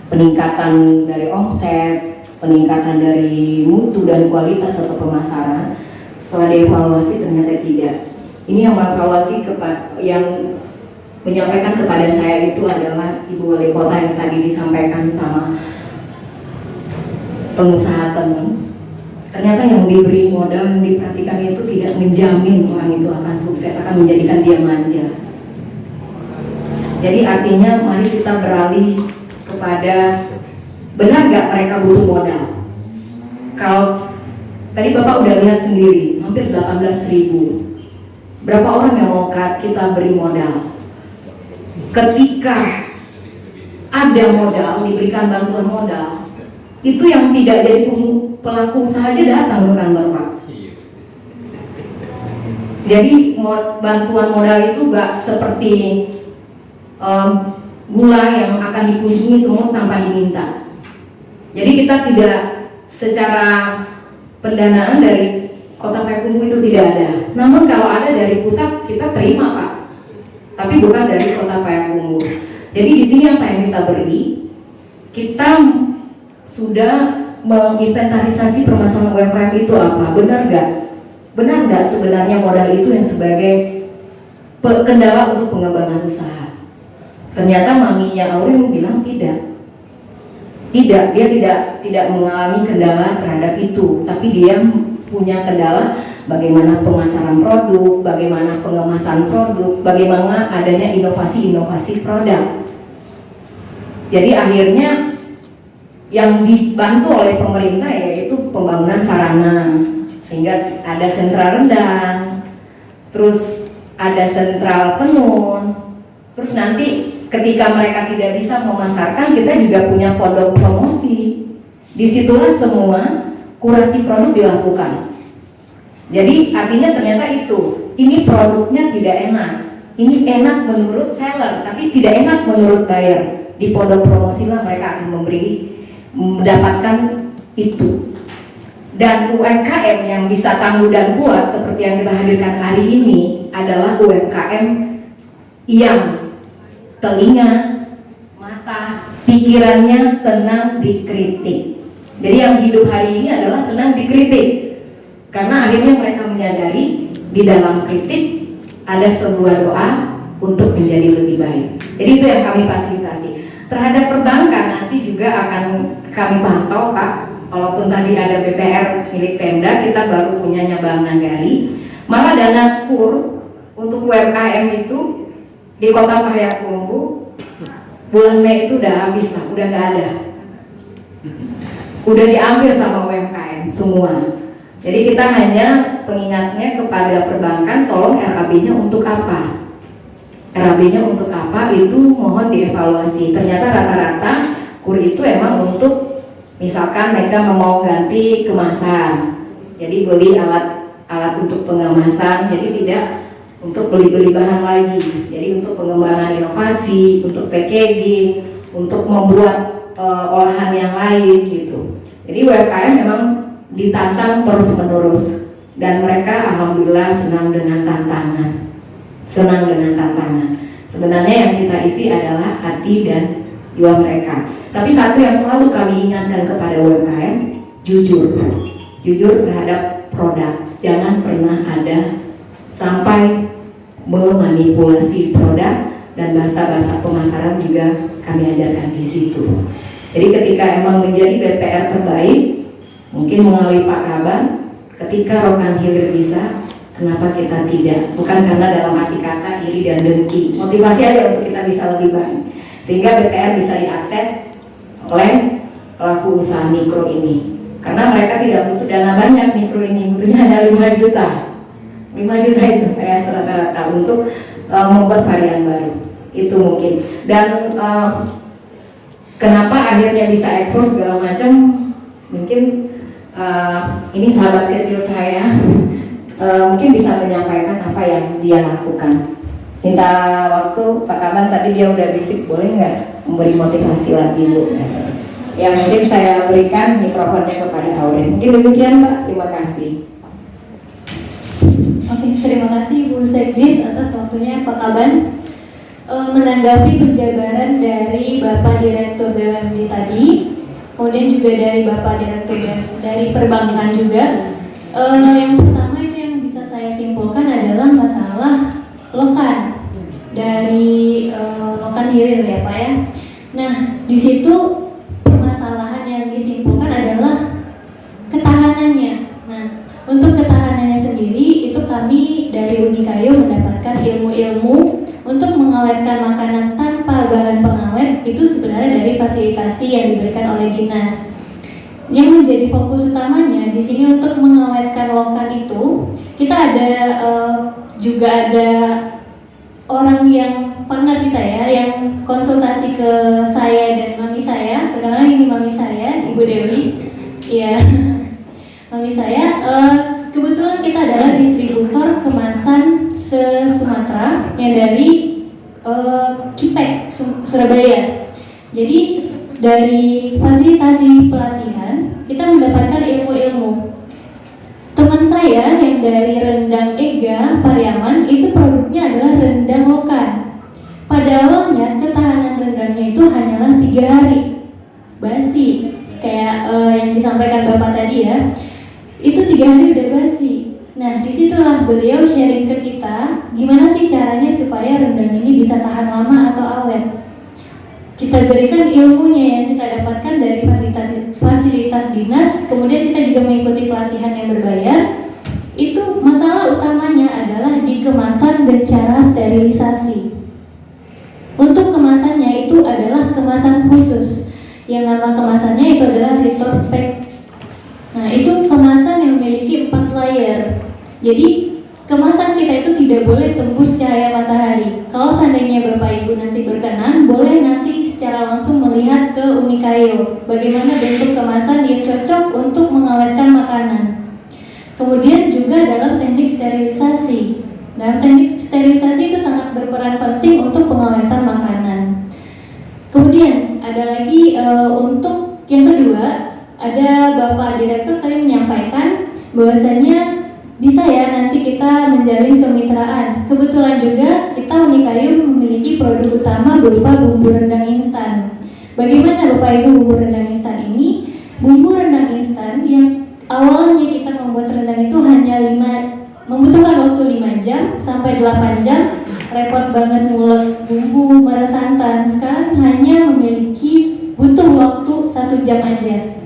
peningkatan dari omset, peningkatan dari mutu dan kualitas atau pemasaran. Setelah dievaluasi ternyata tidak. Ini yang mengevaluasi yang menyampaikan kepada saya itu adalah Ibu Wali Kota yang tadi disampaikan sama pengusaha tenun. Ternyata yang diberi modal, yang diperhatikan itu tidak menjamin orang itu akan sukses, akan menjadikan dia manja. Jadi artinya mari kita beralih kepada benar nggak mereka butuh modal. Kalau tadi Bapak udah lihat sendiri, hampir 18.000. Berapa orang yang mau kita beri modal? Ketika ada modal, diberikan bantuan modal, itu yang tidak jadi pelaku usaha aja datang ke kantor Pak. Jadi bantuan modal itu gak seperti gula yang akan dikunjungi semua tanpa diminta. Jadi kita tidak secara pendanaan dari Kota Payakumbuh itu tidak ada. Namun kalau ada dari pusat kita terima Pak, tapi bukan dari Kota Payakumbuh. Jadi di sini apa yang kita beri? Kita sudah menginventarisasi permasalahan UMKM itu apa? Benar nggak sebenarnya modal itu yang sebagai kendala untuk pengembangan usaha? Ternyata maminya Aurin bilang tidak, dia tidak mengalami kendala terhadap itu, tapi dia punya kendala bagaimana pemasaran produk, bagaimana pengemasan produk, bagaimana adanya inovasi produk. Jadi akhirnya yang dibantu oleh pemerintah yaitu pembangunan sarana, sehingga ada sentral rendang, terus ada sentral tenun, terus nanti ketika mereka tidak bisa memasarkan, kita juga punya pondok promosi. Disitulah semua kurasi produk dilakukan. Jadi artinya ternyata ini produknya tidak enak, ini enak menurut seller, tapi tidak enak menurut buyer. Di pondok promosi lah mereka akan mendapatkan itu. Dan UMKM yang bisa tangguh dan kuat seperti yang kita hadirkan hari ini adalah UMKM yang telinga, mata, pikirannya senang dikritik. Jadi yang hidup hari ini adalah senang dikritik. Karena akhirnya mereka menyadari di dalam kritik ada sebuah doa untuk menjadi lebih baik. Jadi itu yang kami fasilitasi. Terhadap perbankan nanti juga akan kami pantau Pak. Walaupun tadi ada BPR milik Pemda, kita baru punyanya Bank Nagari. Malah dana KUR untuk UMKM itu di Kota Payakumbuh bulan Mei itu udah habis Pak, udah nggak ada. Udah diambil sama UMKM semua. Jadi kita hanya pengingatnya kepada perbankan, tolong RAB-nya untuk apa? RAB-nya untuk apa itu mohon dievaluasi. Ternyata rata-rata KUR itu emang untuk misalkan mereka mau ganti kemasan, jadi beli alat untuk pengemasan, jadi tidak untuk beli-beli barang lagi. Jadi untuk pengembangan inovasi, untuk packaging, untuk membuat olahan yang lain gitu. Jadi UMKM memang ditantang terus-menerus dan mereka alhamdulillah senang dengan tantangan. Sebenarnya yang kita isi adalah hati dan jiwa mereka. Tapi satu yang selalu kami ingatkan kepada UMKM, jujur terhadap produk. Jangan pernah ada sampai memanipulasi produk, dan bahasa-bahasa pemasaran juga kami ajarkan di situ. Jadi ketika emang menjadi BPR terbaik, mungkin melalui Pak Kaban, ketika Rokan Hilir bisa, kenapa kita tidak? Bukan karena dalam arti kata iri dan dengki, motivasi aja untuk kita bisa lebih baik, sehingga BPR bisa diakses oleh pelaku usaha mikro ini. Karena mereka tidak butuh dana banyak, mikro ini butuhnya hanya 5 juta. 5 juta itu kayak rata-rata untuk membuat varian baru. Itu mungkin. Dan kenapa akhirnya bisa ekspor segala macam? Mungkin ini sahabat kecil saya mungkin bisa menyampaikan apa yang dia lakukan. Minta waktu Pak Kaban, tadi dia udah bisik, boleh nggak memberi motivasi lagi Bu? Yang mungkin saya berikan mikrofonnya kepada Aurin. Mungkin demikian Pak, terima kasih. Oke, terima kasih Bu Sekdis atas waktunya Pak Kaban. Menanggapi penjabaran dari Bapak Direktur BUMD tadi, kemudian juga dari Bapak Direktur dari perbankan juga. Yang pertama itu yang bisa saya simpulkan adalah masalah lokan dari lokan hilir ya Pak ya. Nah di situ permasalahan yang disimpulkan adalah ketahanannya. Nah untuk ketahanannya sendiri itu kami dari Unikayo mendapatkan ilmu-ilmu untuk mengawetkan makanan tanpa bahan pengawet itu sebenarnya dari fasilitasi yang diberikan oleh dinas. Yang menjadi fokus utamanya di sini untuk mengawetkan lokan itu, kita ada juga ada orang yang partner kita ya, yang konsultasi ke saya dan mami saya. Perkenalkan ini mami saya, Ibu Dewi. Iya, mami saya. Kebetulan kita adalah distributor kemasan se-Sumatera yang dari Kipek, Surabaya. Jadi dari fasilitasi pelatihan kita mendapatkan ilmu-ilmu. Teman saya yang dari Rendang Ega, Pariaman, itu produknya adalah rendang lokan. Pada awalnya ketahanan rendangnya itu hanyalah 3 hari basi, kayak yang disampaikan Bapak tadi ya. Itu 3 hari udah basi. Nah disitulah beliau sharing ke kita gimana sih caranya supaya rendang ini bisa tahan lama atau awet. Kita berikan ilmunya yang kita dapatkan dari fasilitas dinas, kemudian kita juga mengikuti pelatihan yang berbayar. Itu masalah utamanya adalah di kemasan dan cara sterilisasi. Untuk kemasannya itu adalah kemasan khusus, yang nama kemasannya itu adalah retort pack. Nah itu kemasan yang memiliki 4 layer. Jadi kemasan kita itu tidak boleh tembus cahaya matahari. Kalau seandainya Bapak Ibu nanti berkenan, boleh nanti secara langsung melihat ke Unikayo bagaimana bentuk kemasan yang cocok untuk mengawetkan makanan. Kemudian juga dalam teknik sterilisasi. Dalam teknik sterilisasi itu sangat berperan penting untuk pengawetan makanan. Kemudian ada lagi untuk yang kedua, ada Bapak Direktur tadi menyampaikan bahwasanya bisa ya nanti kita menjalin kemitraan. Kebetulan juga kita Unikayo memiliki produk utama berupa bumbu rendang instan. Bagaimana Bapak Ibu bumbu rendang instan ini? Bumbu rendang instan yang awalnya kita membuat rendang itu hanya membutuhkan waktu 5 jam sampai 8 jam, repot banget ngulek bumbu, meres santan. Sekarang hanya memiliki butuh waktu 1 jam aja.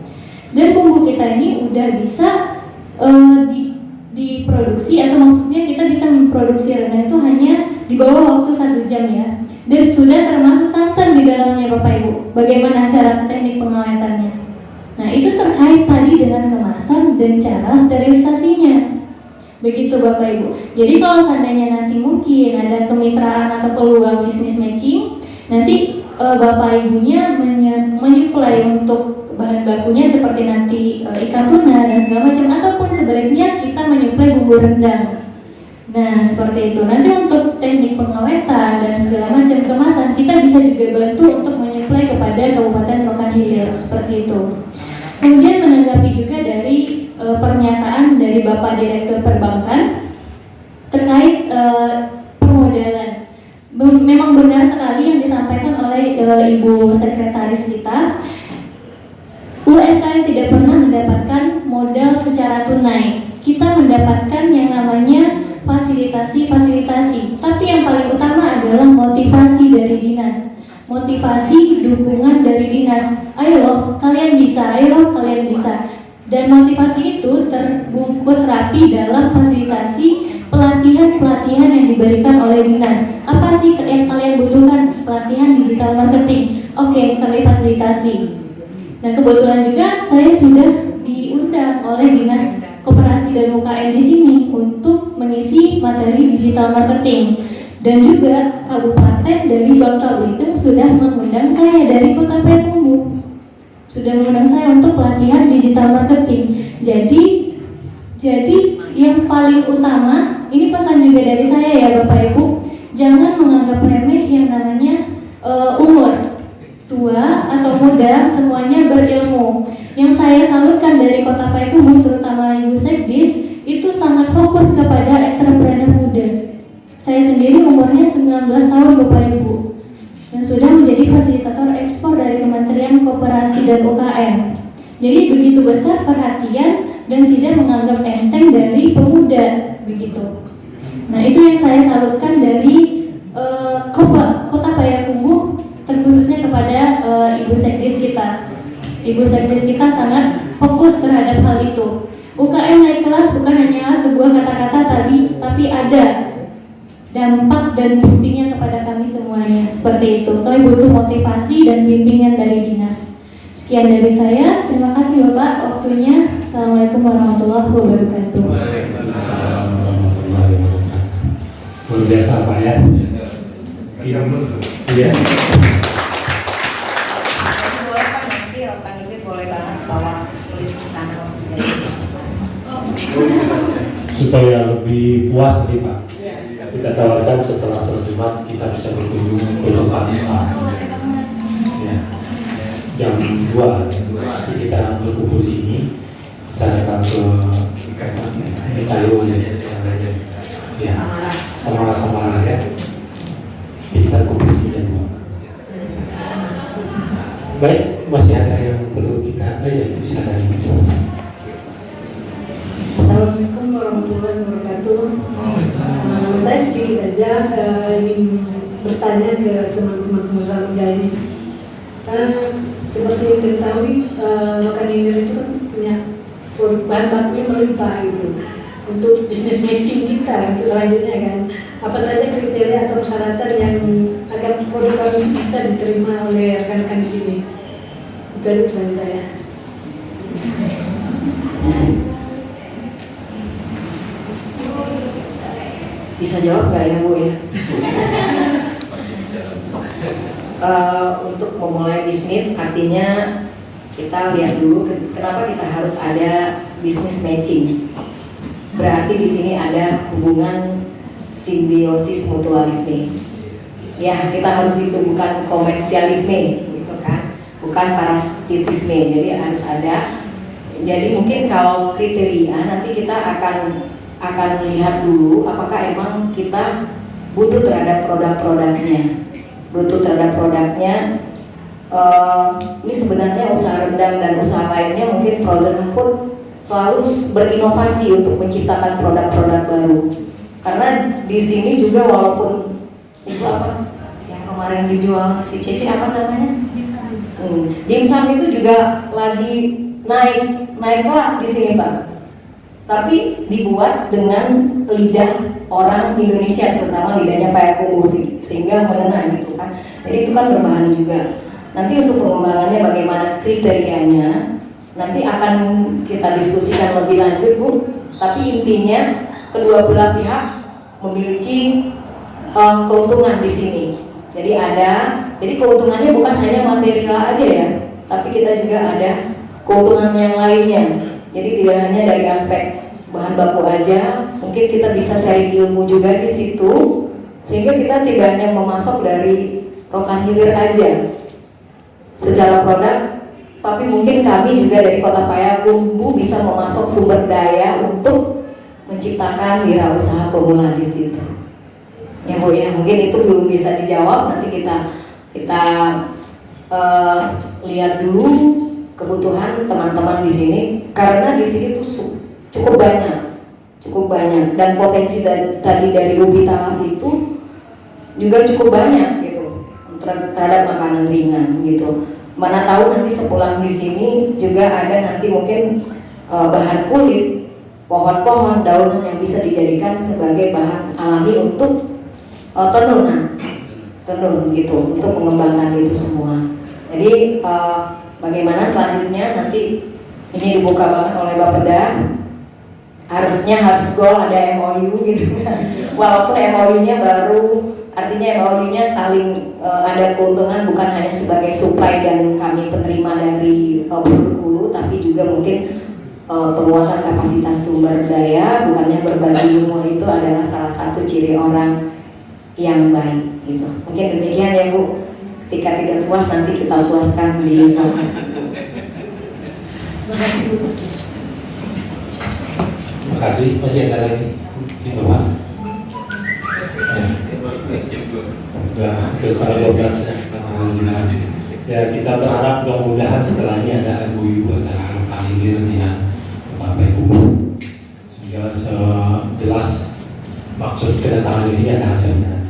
Dan bumbu kita ini udah bisa diproduksi, atau maksudnya kita bisa memproduksi rendang itu hanya di bawah waktu 1 jam ya. Dan sudah termasuk santan di dalamnya Bapak Ibu. Bagaimana cara teknik pengawetannya? Nah itu terkait tadi dengan kemasan dan cara sterilisasinya. Begitu Bapak Ibu. Jadi kalau seandainya nanti mungkin ada kemitraan atau peluang bisnis matching, nanti Bapak Ibunya menyuplai untuk bahan bakunya seperti nanti ikan tuna dan segala macam, ataupun sebaliknya kita menyuplai bumbu rendang. Nah, seperti itu. Nanti untuk teknik pengawetan dan segala macam kemasan, kita bisa juga bantu untuk menyuplai kepada Kabupaten Rokan Hilir, seperti itu. Kemudian menanggapi juga dari pernyataan dari Bapak Direktur Perbankan terkait permodalan. Memang benar sekali yang disampaikan oleh Ibu Sekretaris kita. UMKM tidak pernah mendapatkan modal secara tunai. Kita mendapatkan yang namanya fasilitasi, tapi yang paling utama adalah motivasi dari dinas, motivasi dukungan dari dinas. Ayo loh, kalian bisa, ayo loh, kalian bisa. Dan motivasi itu terbungkus rapi dalam fasilitasi pelatihan yang diberikan oleh dinas. Apa sih yang kalian butuhkan? Pelatihan digital marketing. Oke, kami fasilitasi. Dan kebetulan juga saya sudah diundang oleh Dinas Koperasi dan UKM di sini untuk mengisi materi digital marketing. Dan juga Kabupaten dari Bangka Belitung sudah mengundang saya dari Kota Payakumbuh. Sudah mengundang saya untuk pelatihan digital marketing. Jadi yang paling utama, ini pesan juga dari saya ya Bapak Ibu, jangan menganggap remeh yang namanya umur. Tua atau muda, semuanya berilmu. Yang saya salutkan dari Kota Payakumbuh, terutama Ibu Sekdis, itu sangat fokus kepada entrepreneur muda. Saya sendiri umurnya 19 tahun Bapak Ibu, yang sudah menjadi fasilitator ekspor dari Kementerian Koperasi dan UKM. Jadi begitu besar perhatian dan tidak menganggap enteng dari pemuda, begitu. Nah, itu yang saya salutkan dari Kota Payakumbuh, terkhususnya kepada Ibu Sekdis kita. Ibu Sekdis kita sangat fokus terhadap hal itu. UKM naik kelas bukan hanyalah sebuah kata-kata tapi ada dampak dan buktinya kepada kami semuanya. Seperti itu. Kami butuh motivasi dan bimbingan dari dinas. Sekian dari saya. Terima kasih Bapak waktunya. Assalamualaikum warahmatullahi wabarakatuh. Waalaikumsalam warahmatullahi wabarakatuh. Luar biasa Pak ya. Iya. Boleh Pak, nanti Rokan Hilir boleh banget bawa tulis di sana. Supaya lebih puas nih Pak, kita tawarkan setelah sholat Jumat kita bisa berkunjung ke tempat Islam ya, jam 2 nanti kita berkumpul di sini, kita datang ke kayu ya, sama ya, kita kumpul di sini jam 2. Baik, masih ada yang perlu kita silakan ini. Assalamualaikum warahmatullahi wabarakatuh. Saya sedikit aja ingin bertanya ke teman-teman pengusaha muda ini. Seperti yang diketahui, Rokan Hilir itu kan punya bahan bakunya melimpah gitu untuk bisnis matching kita itu selanjutnya kan. Apa saja kriteria atau persyaratan yang agar produk kami bisa diterima oleh rekan-rekan di sini? Itu aja pertanyaan saya. Bisa jawab nggak ya Bu ya? Untuk memulai bisnis artinya kita lihat dulu kenapa kita harus ada bisnis matching. Berarti di sini ada hubungan simbiosis mutualisme. Ya, kita harus itu bukan komersialisme, gitu kan? Bukan parasitisme. Jadi harus ada. Jadi mungkin kalau kriteria nanti kita akan lihat dulu apakah emang kita butuh terhadap produk-produknya. Ini sebenarnya usaha rendang dan usaha lainnya mungkin frozen food selalu berinovasi untuk menciptakan produk-produk baru. Karena di sini juga walaupun itu apa yang kemarin dijual si Cece apa namanya? Dimsum itu juga lagi naik kelas di sini Pak. Tapi dibuat dengan lidah orang Indonesia, terutama lidahnya Payakumbuh sehingga mengenai gitu kan. Jadi itu kan berbahan juga. Nanti untuk pengembangannya bagaimana kriterianya nanti akan kita diskusikan lebih lanjut Bu. Tapi intinya kedua belah pihak memiliki keuntungan di sini. Jadi keuntungannya bukan hanya material aja ya, tapi kita juga ada keuntungan yang lainnya. Jadi tidak hanya dari aspek bahan baku aja, mungkin kita bisa sharing ilmu juga di situ, sehingga kita tidak hanya memasok dari Rokan Hilir aja secara produk, tapi mungkin kami juga dari Kota Payakumbuh bisa memasok sumber daya untuk menciptakan wirausaha pemula di situ. Ya Bu ya, mungkin itu belum bisa dijawab, nanti kita lihat dulu kebutuhan teman-teman di sini, karena di sini tuh cukup banyak dan potensi tadi dari ubi talas itu juga cukup banyak gitu terhadap makanan ringan gitu. Mana tahu nanti sepulang di sini juga ada nanti mungkin bahan kulit pohon-pohon daunan yang bisa dijadikan sebagai bahan alami untuk tenun gitu, untuk mengembangkan itu semua. Jadi bagaimana selanjutnya nanti ini dibuka banget oleh Bapeda, harus goal ada MOU gitu kan. Walaupun MOU-nya baru, artinya MOU-nya saling ada keuntungan, bukan hanya sebagai supply dan kami penerima dari produk hulu, tapi juga mungkin penguatan kapasitas sumber daya, bukannya berbagi ilmu itu adalah salah satu ciri orang yang baik gitu. Mungkin demikian ya Bu. Ketika tidak puas nanti kita puaskan di lokasi. Terima kasih Bu. Terima kasih. Masih ada lagi? Ini Bapak. Sudah ke setengah 12 ya, setengah 9. Ya kita berharap mudah-mudahan setelah ini ada MOU antara Rokan Hilir dengan Bapak Ibu, sehingga jelas maksud kedatangan di sini ada hasilnya.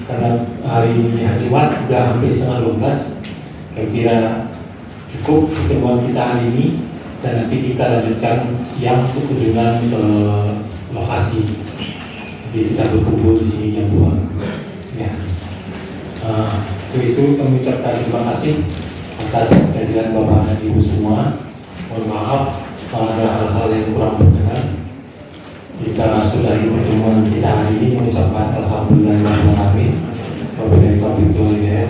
Karena hari ini hari Jumat sudah hampir setengah 12, kira-kira cukup pertemuan kita hari ini, dan nanti kita lanjutkan siang untuk kunjungan ke lokasi. Jadi kita berkumpul di sini jam 2. Ya. Itu kami ucapkan terima kasih atas kehadiran Bapak dan Ibu semua. Mohon maaf kalau ada hal-hal yang kurang berkenan. Kita sudahi pertemuan kita hari ini mengucapkan alhamdulillah. Wabillahi taufiq wal hidayah.